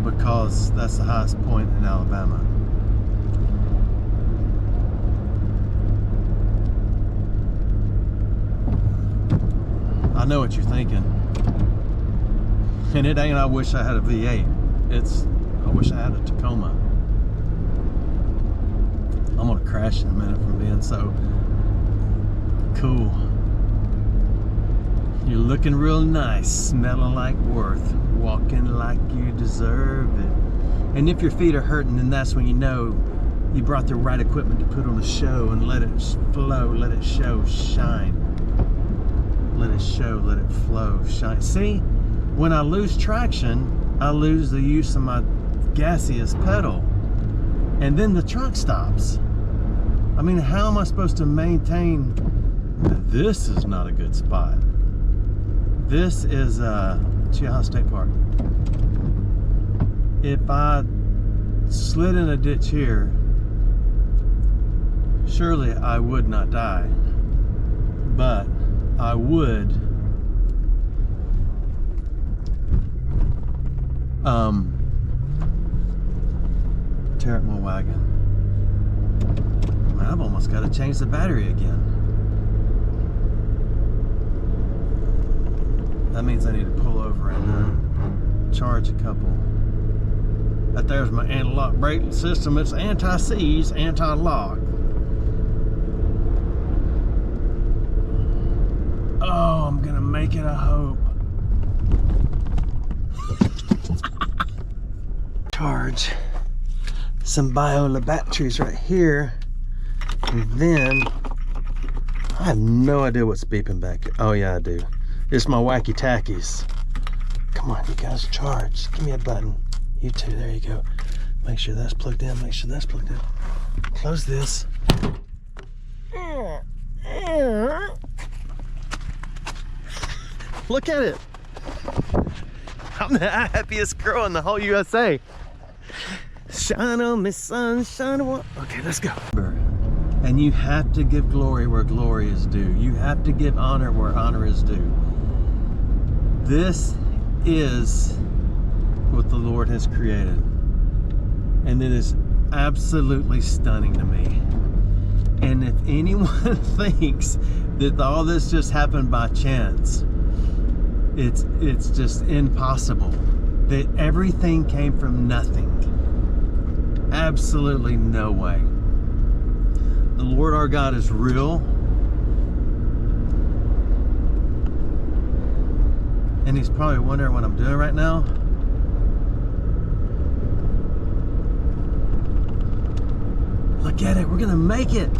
because that's the highest point in Alabama. I know what you're thinking. And it ain't I wish I had a V8. It's I wish I had a Tacoma. I'm gonna crash in a minute from being so cool. You're looking real nice, smelling like worth, walking like you deserve it. And if your feet are hurting, then that's when you know you brought the right equipment to put on a show, and let it flow, let it show, shine. Let it show, let it flow, shine. See, when I lose traction, I lose the use of my gaseous pedal. And then the truck stops. I mean, how am I supposed to maintain? This is not a good spot. This is Chiaha State Park. If I slid in a ditch here, surely I would not die. But I would tear up my wagon. Man, I've almost got to change the battery again. That means I need to pull over and charge a couple. That there's my anti-lock brake system. It's anti-seize, anti-lock. Oh, I'm gonna make it, I hope. Charge some Biola batteries right here. And then, I have no idea what's beeping back here. Oh yeah, I do. It's my wacky tackies. Come on, you guys, charge. Give me a button. You too, there you go. Make sure that's plugged in, make sure that's plugged in. Close this. Look at it. I'm the happiest girl in the whole USA. Shine on me, sunshine. Okay, let's go. And you have to give glory where glory is due. You have to give honor where honor is due. This is what the Lord has created. And it is absolutely stunning to me. And if anyone thinks that all this just happened by chance, it's just impossible. That everything came from nothing. Absolutely no way. The Lord our God is real. And he's probably wondering what I'm doing right now. Look at it, we're gonna make it.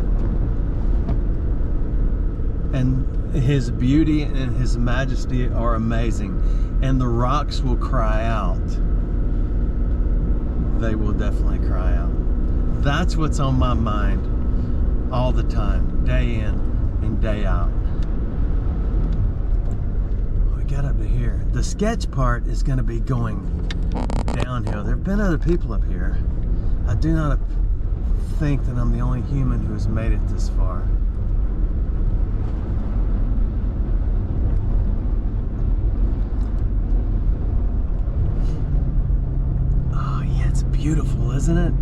And his beauty and his majesty are amazing. And the rocks will cry out. They will definitely cry out. That's what's on my mind all the time, day in and day out. We got up to here. The sketch part is going to be going downhill. There have been other people up here. I do not think that I'm the only human who has made it this far. Oh yeah, it's beautiful, isn't it?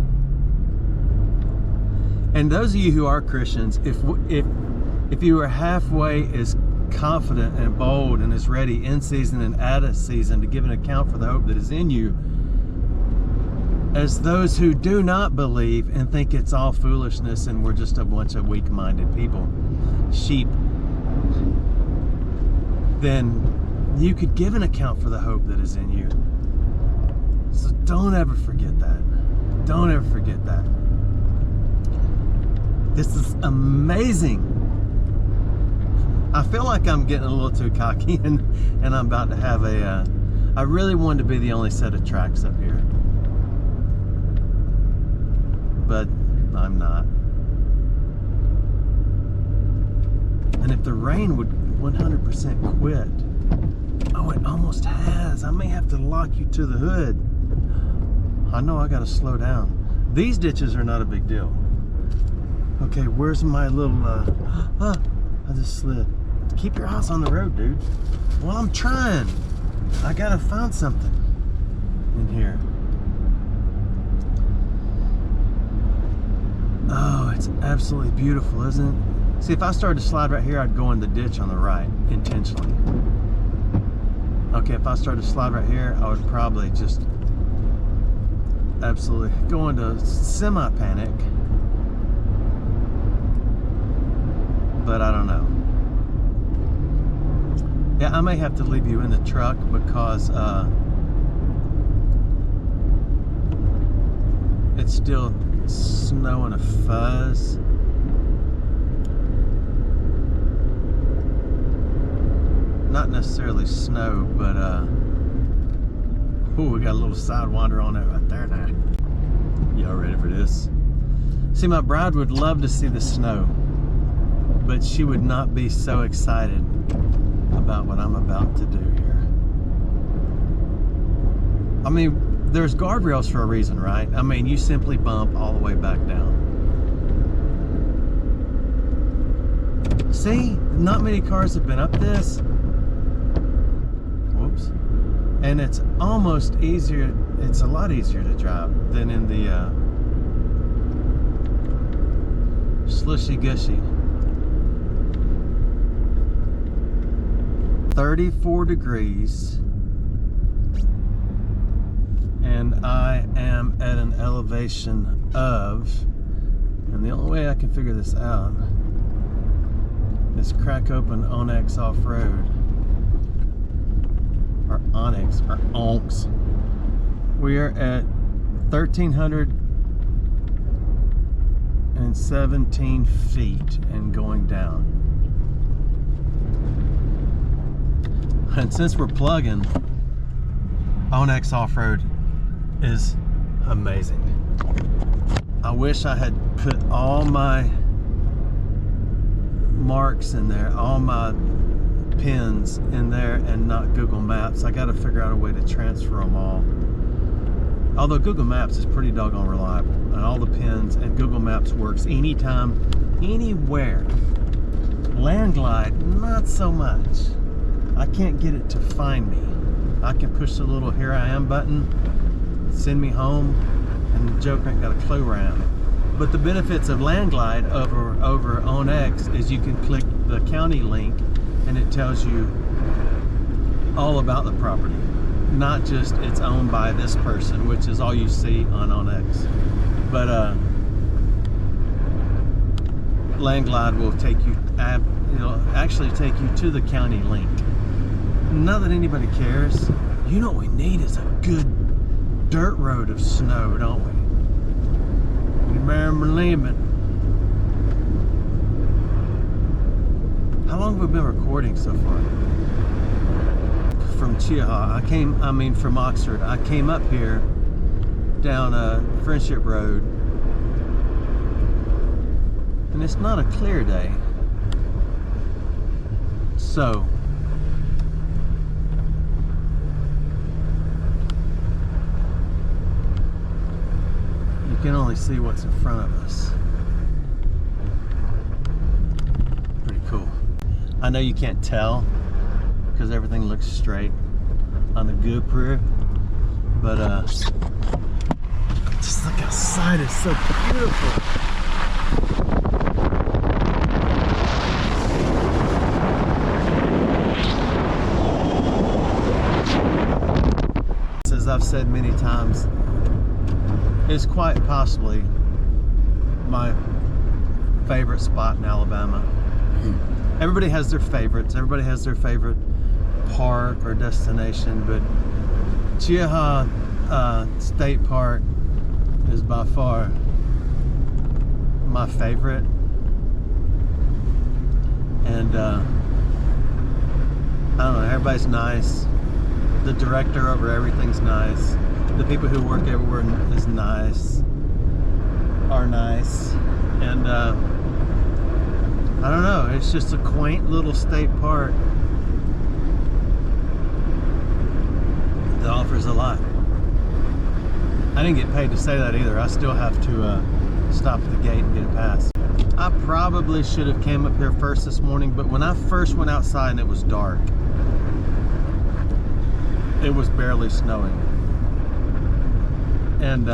And those of you who are Christians, if you are halfway as confident and bold and as ready in season and out of season to give an account for the hope that is in you, as those who do not believe and think it's all foolishness and we're just a bunch of weak-minded people, sheep, then you could give an account for the hope that is in you. So don't ever forget that. Don't ever forget that. This is amazing. I feel like I'm getting a little too cocky and I'm about to have I really wanted to be the only set of tracks up here. But I'm not. And if the rain would 100% quit, oh, it almost has. I may have to lock you to the hood. I know I gotta slow down. These ditches are not a big deal. Okay, where's my little, I just slid. Keep your eyes on the road, dude. Well, I'm trying. I gotta find something in here. Oh, it's absolutely beautiful, isn't it? See, if I started to slide right here, I'd go in the ditch on the right, intentionally. Okay, if I started to slide right here, I would probably just absolutely go into semi-panic. But I don't know. Yeah, I may have to leave you in the truck because it's still snow and a fuzz. Not necessarily snow, but ooh, we got a little sidewinder on it right there now. Y'all ready for this? See, my bride would love to see the snow, but she would not be so excited about what I'm about to do here. I mean, there's guardrails for a reason, right? I mean, you simply bump all the way back down. See, not many cars have been up this. Whoops. And it's almost easier, it's a lot easier to drive than in the slushy gushy. 34 degrees, and I am at an elevation of, and the only way I can figure this out is crack open Onyx Off-Road, or Onyx, or Onks. We are at 1,317 feet and going down. And since we're plugging, Onyx Off-Road is amazing. I wish I had put all my marks in there, all my pins in there and not Google Maps. I got to figure out a way to transfer them all. Although Google Maps is pretty doggone reliable, and all the pins and Google Maps works anytime, anywhere. Landglide, not so much. I can't get it to find me. I can push the little "here I am" button, send me home, and the joker ain't got a clue where I am. But the benefits of Landglide over Onyx is you can click the county link and it tells you all about the property. Not just it's owned by this person, which is all you see on Onyx. But Landglide will take you, it'll actually take you to the county link. Not that anybody cares. You know what we need is a good dirt road of snow, don't we? Remember leaving. How long have we been recording so far? From Chiaha, from Oxford. I came up here down Friendship Road, and it's not a clear day. So you can only see what's in front of us. Pretty cool. I know you can't tell because everything looks straight on the GoPro, but just look outside, it's so beautiful. As I've said many times, it's quite possibly my favorite spot in Alabama. Everybody has their favorites. Everybody has their favorite park or destination, but Chiaha State Park is by far my favorite. And I don't know, everybody's nice. The director over everything's nice. The people who work everywhere is nice, are nice, and I don't know. It's just a quaint little state park that offers a lot. I didn't get paid to say that either. I still have to stop at the gate and get a pass. I probably should have came up here first this morning, but when I first went outside and it was dark, it was barely snowing, and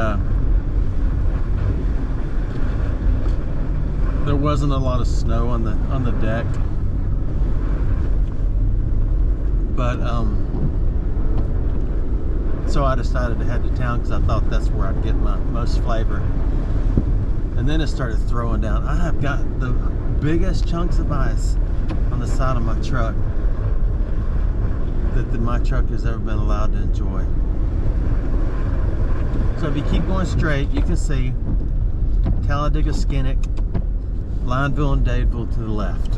there wasn't a lot of snow on the deck, but so I decided to head to town because I thought that's where I'd get my most flavor. And then it started throwing down. I have got the biggest chunks of ice on the side of my truck that my truck has ever been allowed to enjoy. So if you keep going straight, you can see Talladega, Skinnick, Lineville, and Dadeville to the left.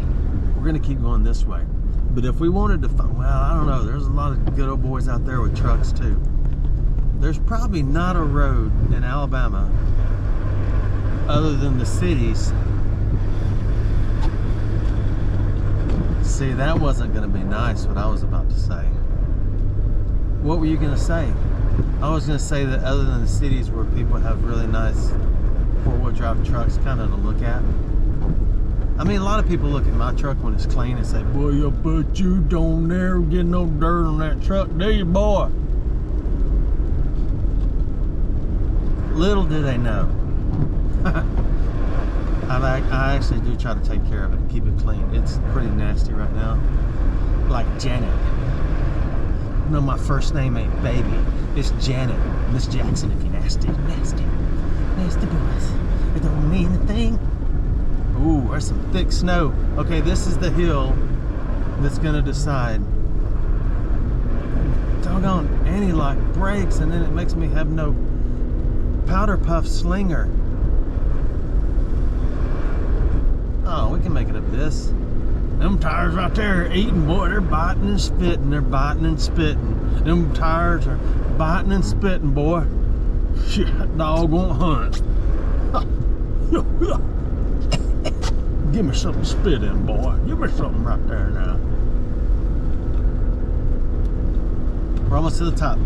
We're going to keep going this way. But if we wanted to find, well, I don't know, there's a lot of good old boys out there with trucks too. There's probably not a road in Alabama other than the cities. See, that wasn't going to be nice, what I was about to say. What were you going to say? I was going to say that other than the cities where people have really nice four-wheel drive trucks kind of to look at. I mean, a lot of people look at my truck when it's clean and say, boy, I bet you don't ever get no dirt on that truck, do you, boy? Little do they know. I actually do try to take care of it and keep it clean. It's pretty nasty right now. Like Janet. No, my first name ain't Baby. It's Janet. Miss Jackson if you're nasty. Nasty. Nasty boys. It don't mean a thing. Ooh, there's some thick snow. Okay, this is the hill that's gonna decide. Doggone, anti-lock brakes, and then it makes me have no powder puff slinger. Oh, we can make it up this. Them tires right there are eating, boy. They're biting and spitting. They're biting and spitting. Them tires are biting and spitting, boy. Shit, that dog won't hunt. Give me something to spit in, boy. Give me something right there now. We're almost to the top.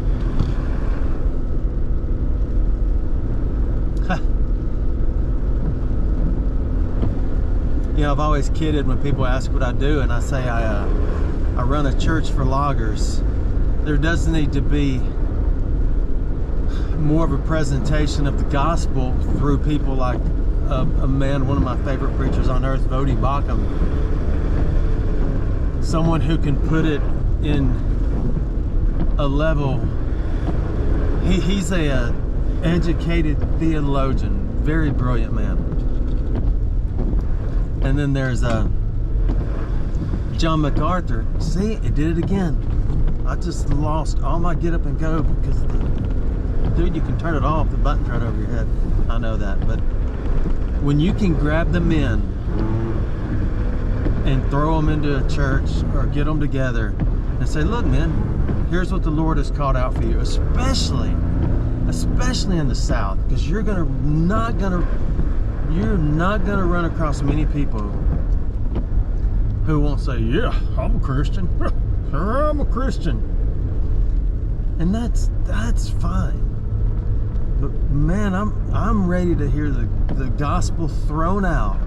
You know, I've always kidded when people ask what I do, and I say I run a church for loggers. There does need to be more of a presentation of the gospel through people like a man, one of my favorite preachers on earth, Vody Bauckham. Someone who can put it in a level. He's a educated theologian, very brilliant man. And then there's John MacArthur. See, it did it again. I just lost all my get up and go because dude, you can turn it off. The button's right over your head. I know that, but when you can grab the men and throw them into a church or get them together and say, look, men, here's what the Lord has called out for you, especially in the South, because you're not gonna run across many people who won't say, yeah, I'm a Christian. Sure, I'm a Christian. And that's fine. But man, I'm ready to hear the gospel thrown out.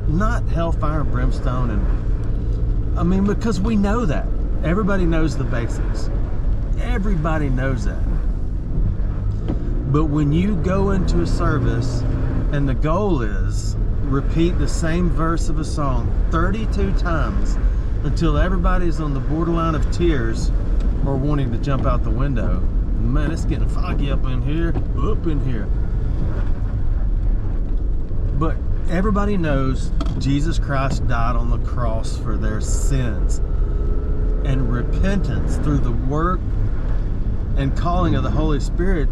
Not hellfire and brimstone, and I mean, because we know that. Everybody knows the basics. Everybody knows that. But when you go into a service and the goal is repeat the same verse of a song 32 times until everybody's on the borderline of tears or wanting to jump out the window, man, it's getting foggy up in here. But everybody knows Jesus Christ died on the cross for their sins, and repentance through the work and calling of the Holy Spirit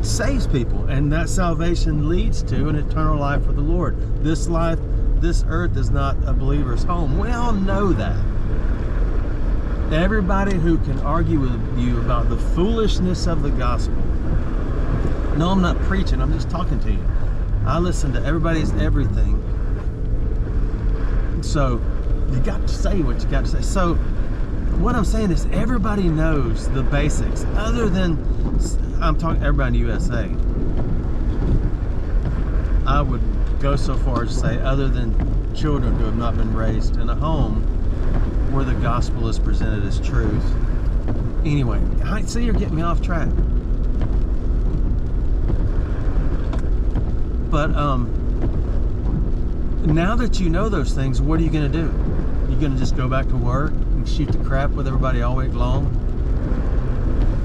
saves people, and that salvation leads to an eternal life with the Lord. This life, this earth is not a believer's home. We all know that. Everybody who can argue with you about the foolishness of the gospel. No, I'm not preaching, I'm just talking to you. I listen to everybody's everything. So you got to say what you got to say. So what I'm saying is everybody knows the basics, other than, I'm talking everybody in the USA. I would go so far as to say other than children who have not been raised in a home where the gospel is presented as truth. Anyway, I see you're getting me off track. But now that you know those things, what are you going to do? You're going to just go back to work and shoot the crap with everybody all week long?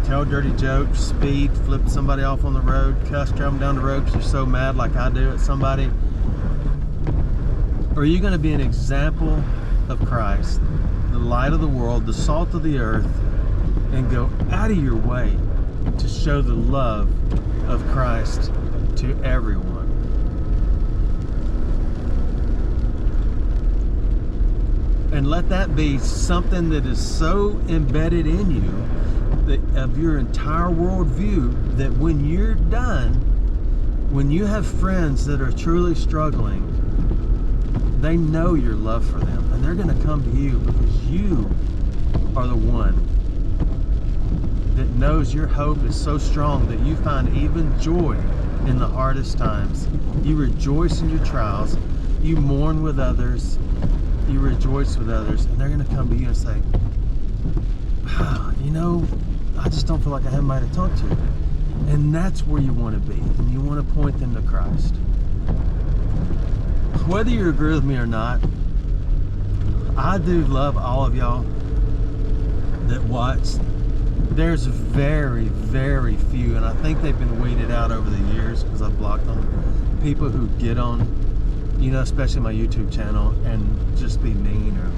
Tell dirty jokes, speed, flip somebody off on the road, cuss, drive them down the road because you're so mad like I do at somebody? Or are you going to be an example of Christ, the light of the world, the salt of the earth, and go out of your way to show the love of Christ to everyone? And let that be something that is so embedded in you, that of your entire worldview, that when you're done, when you have friends that are truly struggling, they know your love for them, and they're going to come to you because you are the one that knows your hope is so strong that you find even joy in the hardest times. You rejoice in your trials, you mourn with others, you rejoice with others, and they're going to come to you and say, you know, I just don't feel like I have anybody to talk to. And that's where you want to be, and you want to point them to Christ. Whether you agree with me or not, I do love all of y'all that watch. There's very, very few, and I think they've been weeded out over the years because I've blocked them, people who get on, you know, especially my YouTube channel, and just be mean or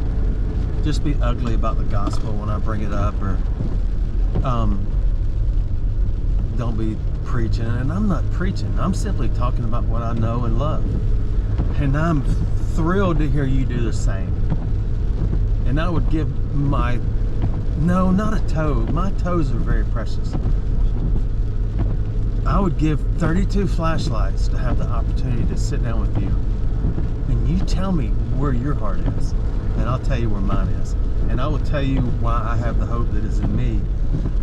just be ugly about the gospel when I bring it up, or don't be preaching. And I'm not preaching, I'm simply talking about what I know and love. And I'm thrilled to hear you do the same. And I would give my, no, not a toe, my toes are very precious. I would give 32 flashlights to have the opportunity to sit down with you, and you tell me where your heart is, and I'll tell you where mine is. And I will tell you why I have the hope that is in me,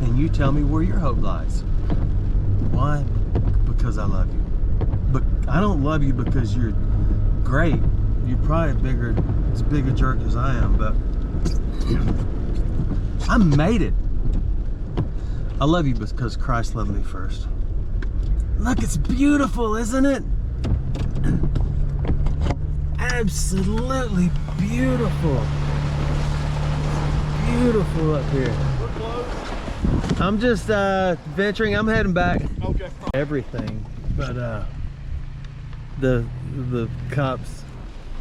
and you tell me where your hope lies. Why? Because I love you. But I don't love you because you're great. You're probably as big a jerk as I am, but I made it. I love you because Christ loved me first. Look, it's beautiful, isn't it? Absolutely beautiful. Beautiful up here. We're close. I'm just venturing. I'm heading back. Okay. Everything, but the cops,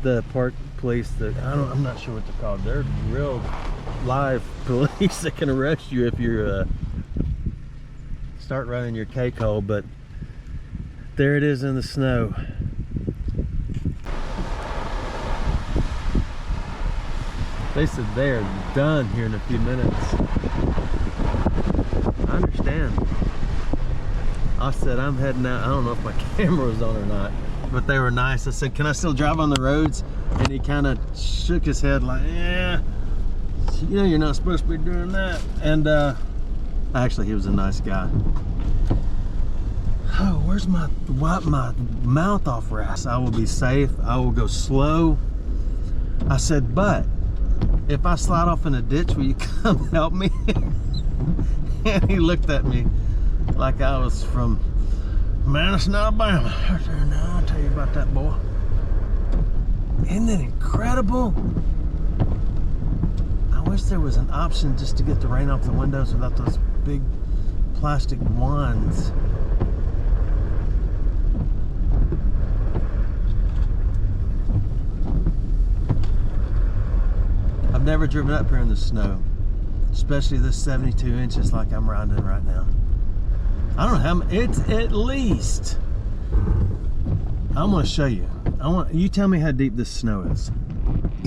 the park police, I'm not sure what they're called. They're real live police that can arrest you if you're start running your cake hole. But there it is in the snow. They said they're done here in a few minutes. I understand. I said I'm heading out. I don't know if my camera was on or not, but they were nice. I said, can I still drive on the roads? And he kind of shook his head like, yeah, you know, you're not supposed to be doing that. And actually, he was a nice guy. Oh, where's wipe my mouth off rest? I will be safe. I will go slow. I said, but if I slide off in a ditch, will you come help me? And he looked at me like I was from Anniston, Alabama. Now I'll tell you about that, boy. Isn't it incredible? I wish there was an option just to get the rain off the windows without those big plastic wands. I've never driven up here in the snow, especially this 72 inches like I'm riding in right now. I don't know how many, it's at least, I'm gonna show you. You tell me how deep this snow is.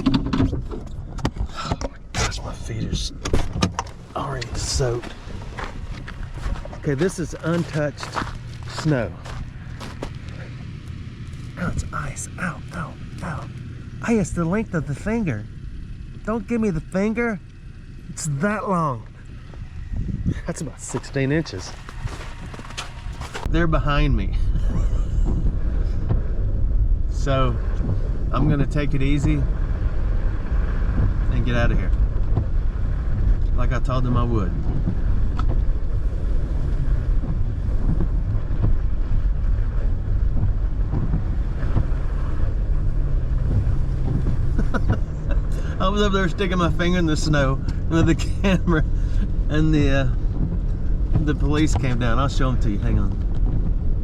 Oh my gosh, my feet are already soaked. Okay, this is untouched snow. Oh, it's ice. Ow, ow, ow. Hey, it's the length of the finger. Don't give me the finger. It's that long. That's about 16 inches. They're behind me. So I'm gonna take it easy and get out of here. Like I told them I would. I was over there sticking my finger in the snow with the camera, and the police came down. I'll show them to you. Hang on.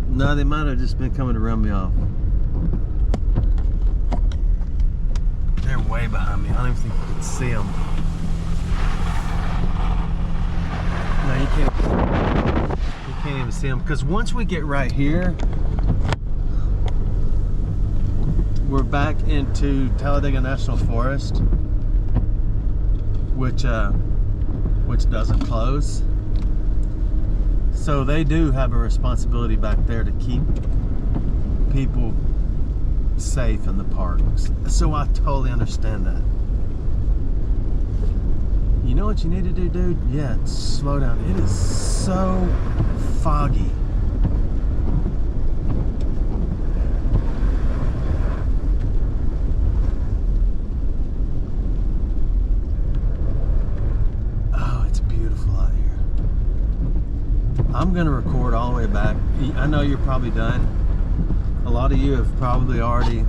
No, they might have just been coming to run me off. They're way behind me. I don't even think you can see them. No, you can't even see them, because once we get right here, we're back into Talladega National Forest, which doesn't close. So they do have a responsibility back there to keep people safe in the parks. So I totally understand that. You know what you need to do, dude? Yeah, slow down. It is so foggy. I'm gonna record all the way back. I know you're probably done. A lot of you have probably already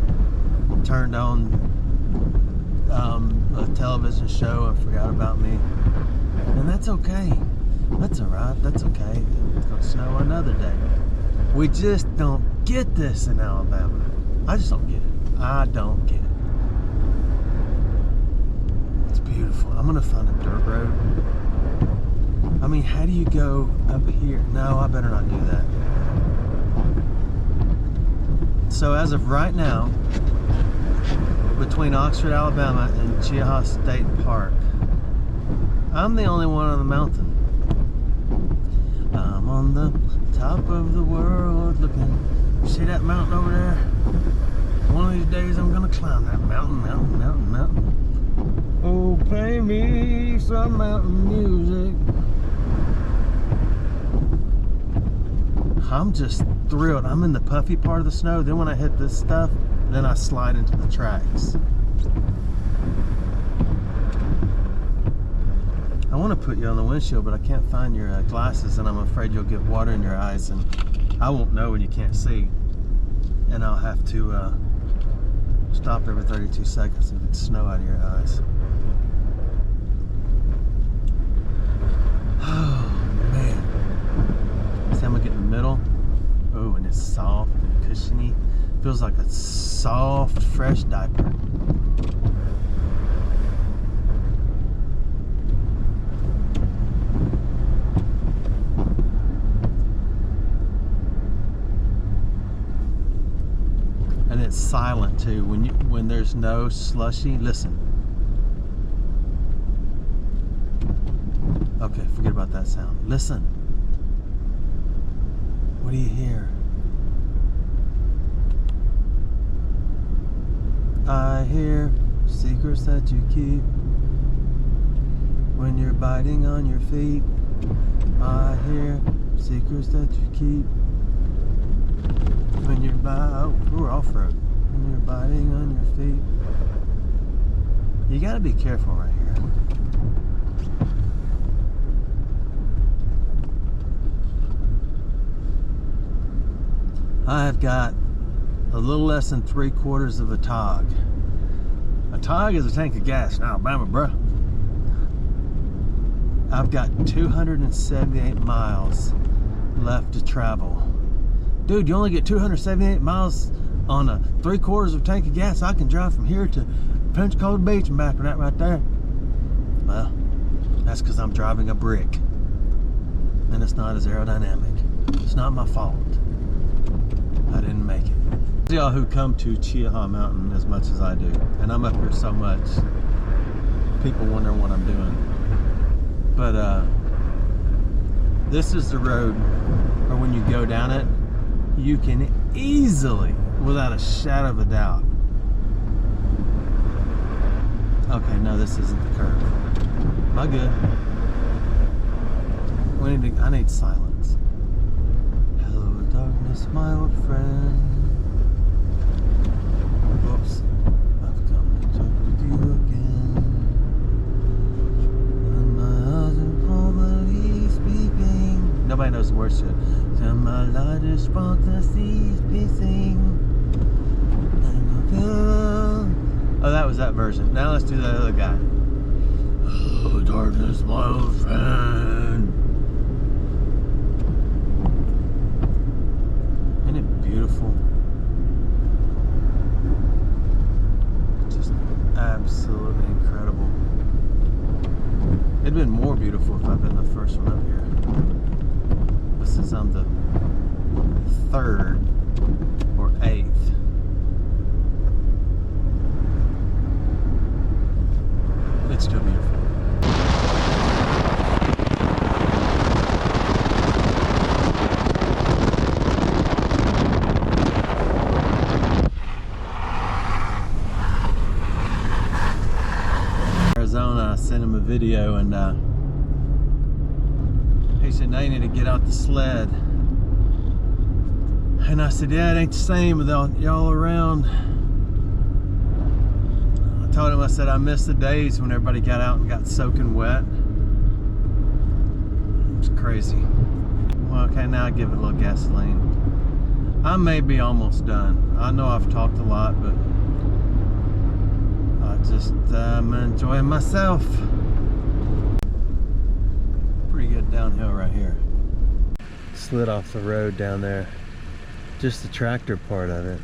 turned on a television show and forgot about me. And that's okay. That's alright, that's okay. It's gonna snow another day. We just don't get this in Alabama. I just don't get it. I don't get it. It's beautiful. I'm gonna find a dirt road. I mean, how do you go up here? No, I better not do that. So as of right now, between Oxford, Alabama and Chiaha State Park, I'm the only one on the mountain. I'm on the top of the world looking. See that mountain over there? One of these days I'm gonna climb that mountain. Oh, play me some mountain music. I'm just thrilled. I'm in the puffy part of the snow. Then when I hit this stuff, then I slide into the tracks. I want to put you on the windshield, but I can't find your glasses, and I'm afraid you'll get water in your eyes, and I won't know when you can't see. And I'll have to stop every 32 seconds and get snow out of your eyes. Oh, man. See, I'm gonna get in the middle. Oh, and it's soft and cushiony. Feels like a soft, fresh diaper. And it's silent too. When there's no slushy, listen. Okay, forget about that sound. Listen. What do you hear? I hear secrets that you keep when you're biting on your feet. I hear secrets that you keep we're off-road. When you're biting on your feet. You gotta be careful right here. I've got a little less than 3/4 of a tog. A tog is a tank of gas in Alabama, bruh. I've got 278 miles left to travel. Dude, you only get 278 miles on a 3/4 of a tank of gas. I can drive from here to Pensacola Beach and back with that right there. Well, that's because I'm driving a brick. And it's not as aerodynamic. It's not my fault. I didn't make it. Y'all who come to Chiaha Mountain as much as I do, and I'm up here so much, people wonder what I'm doing. But this is the road where when you go down it, you can easily, without a shadow of a doubt. Okay, no, this isn't the curve. Am I good? I need silence. Hello, darkness, my old friend. Oops, I've come to talk with you again. And my husband probably speaking. Nobody knows the words to it. And my largest spark the seas pissing. Oh, that was that version. Now let's do that other guy. Hello, darkness, my old friend. Isn't it beautiful? Just absolutely incredible. It'd been more beautiful if I'd been the first one up here. But since I'm the 3rd or 8th, it's still beautiful. Arizona, I sent him a video and he said, now you need to get out the sled. And I said, yeah, it ain't the same without y'all around. I told him, I said, I miss the days when everybody got out and got soaking wet. It's crazy. Well, okay, now I give it a little gasoline. I may be almost done. I know I've talked a lot, but I'm enjoying myself. Pretty good downhill right here. Slid off the road down there. Just the tractor part of it.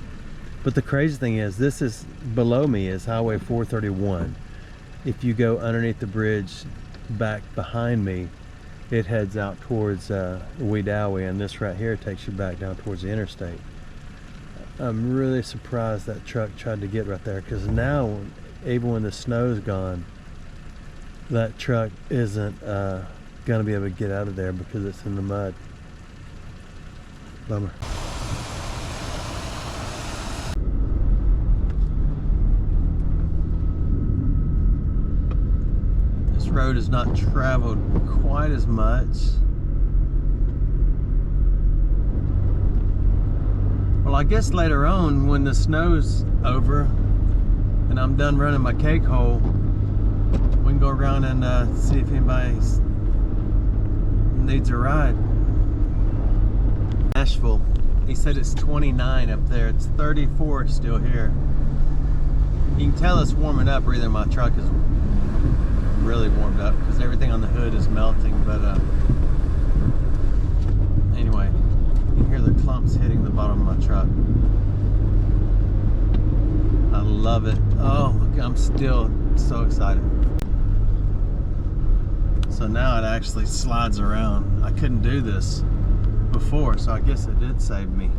But the crazy thing is, this is below me is Highway 431. If you go underneath the bridge back behind me, it heads out towards Wedowee, and this right here takes you back down towards the interstate. I'm really surprised that truck tried to get right there, because now, even when the snow's gone, that truck isn't gonna be able to get out of there because it's in the mud. Bummer. This road has not traveled quite as much. Well, I guess later on when the snow's over and I'm done running my cake hole, we can go around and see if anybody needs a ride. Nashville, he said it's 29 up there. It's 34 still here. You can tell it's warming up, or either my truck is really warmed up because everything on the hood is melting. But anyway, you can hear the clumps hitting the bottom of my truck. I love it. Oh my God, I'm still so excited. So now it actually slides around. I couldn't do this before, so I guess it did save me.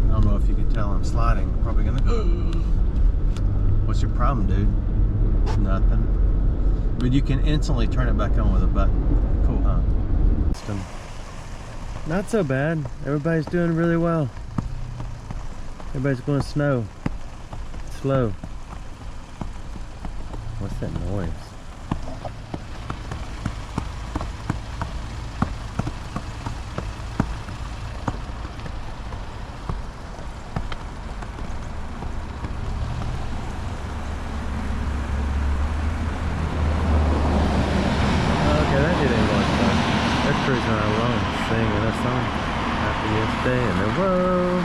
I don't know if you can tell I'm sliding. I'm probably gonna. What's your problem, dude? Nothing. But you can instantly turn it back on with a button. Cool, huh? Not so bad. Everybody's doing really well. Everybody's going slow. What's that noise? Happiest day in the world.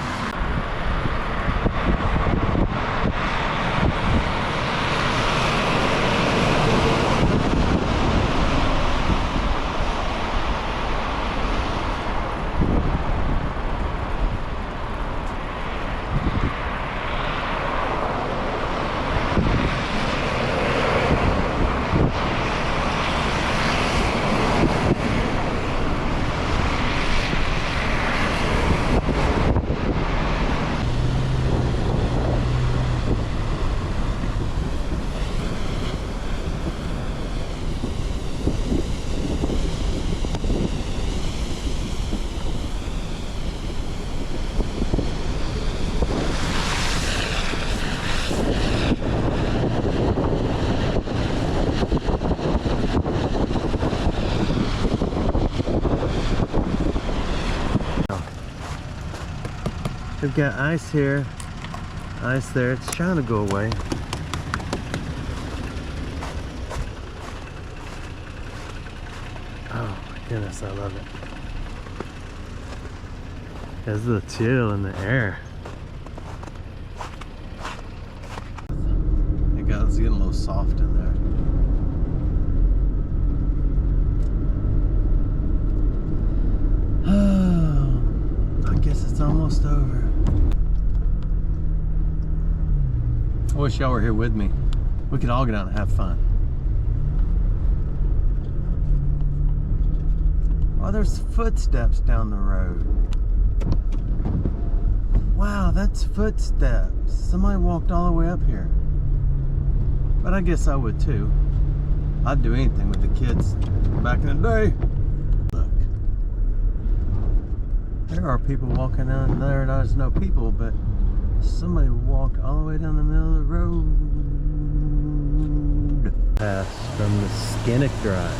We've got ice here, ice there. It's trying to go away. Oh my goodness, I love it. There's the chill in the air. It got, it's getting a little soft in there. Oh, I guess it's almost over. I wish y'all were here with me. We could all get out and have fun. Oh, there's footsteps down the road. Wow, that's footsteps. Somebody walked all the way up here. But I guess I would too. I'd do anything with the kids back in the day. Look. There are people walking down there. There's no people, but somebody walked all the way down the middle of the road. Pass from the Skinnick Drive.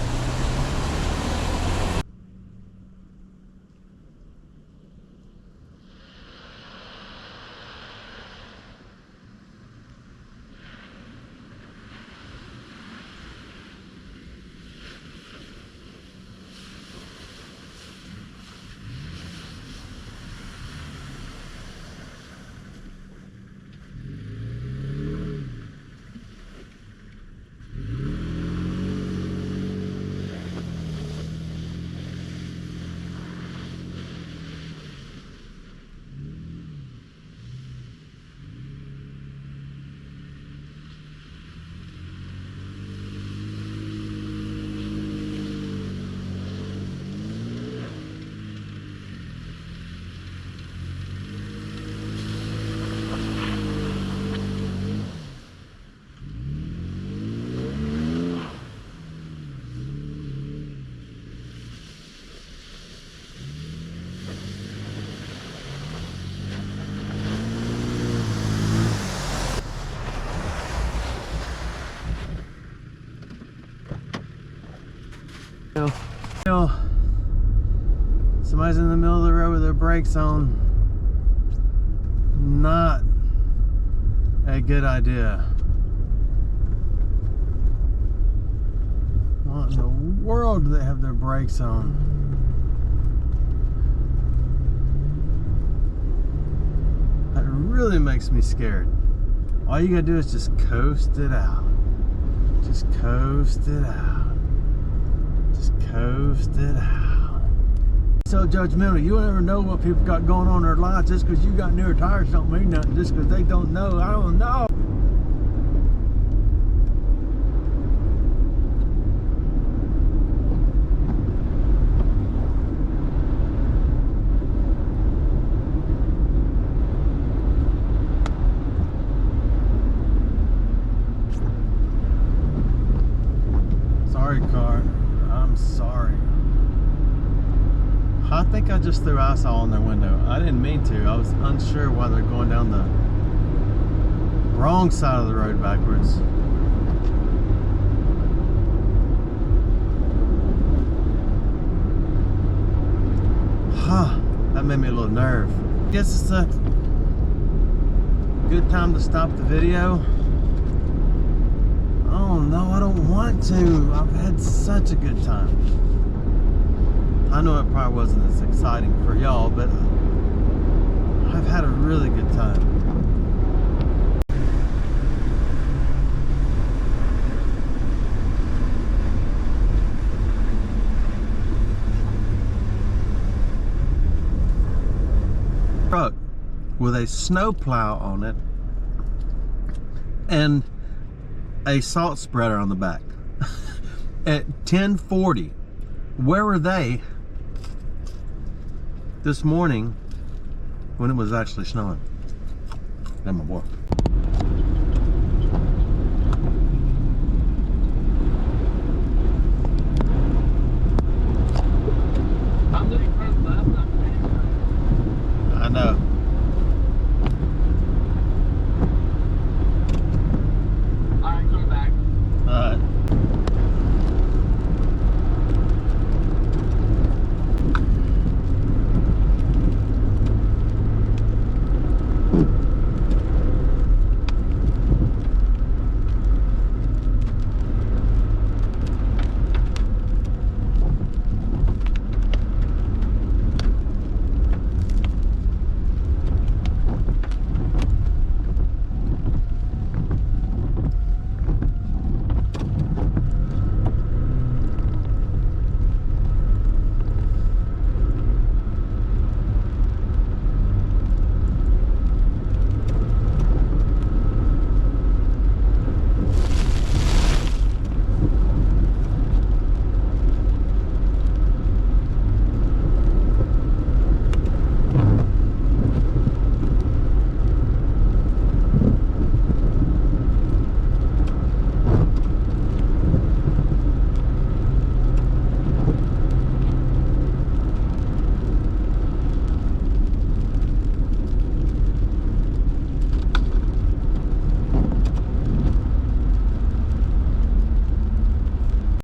You know, somebody's in the middle of the road with their brakes on. Not a good idea. What in the world do they have their brakes on? That really makes me scared. All you gotta do is just coast it out. Just coast it out. Coast it out. So judgmental. You never know what people got going on in their lives. Just because you got newer tires don't mean nothing. Just because they don't know. I don't know. Sorry, car. I'm sorry. I think I just threw ice all on their window. I didn't mean to. I was unsure why they're going down the wrong side of the road backwards. Huh. That made me a little nerve. Guess it's a good time to stop the video. Oh no, I don't want to. I've had such a good time. I know it probably wasn't as exciting for y'all, but I've had a really good time. Truck with a snow plow on it and a salt spreader on the back at 10:40. Where were they this morning when it was actually snowing? That's my boy.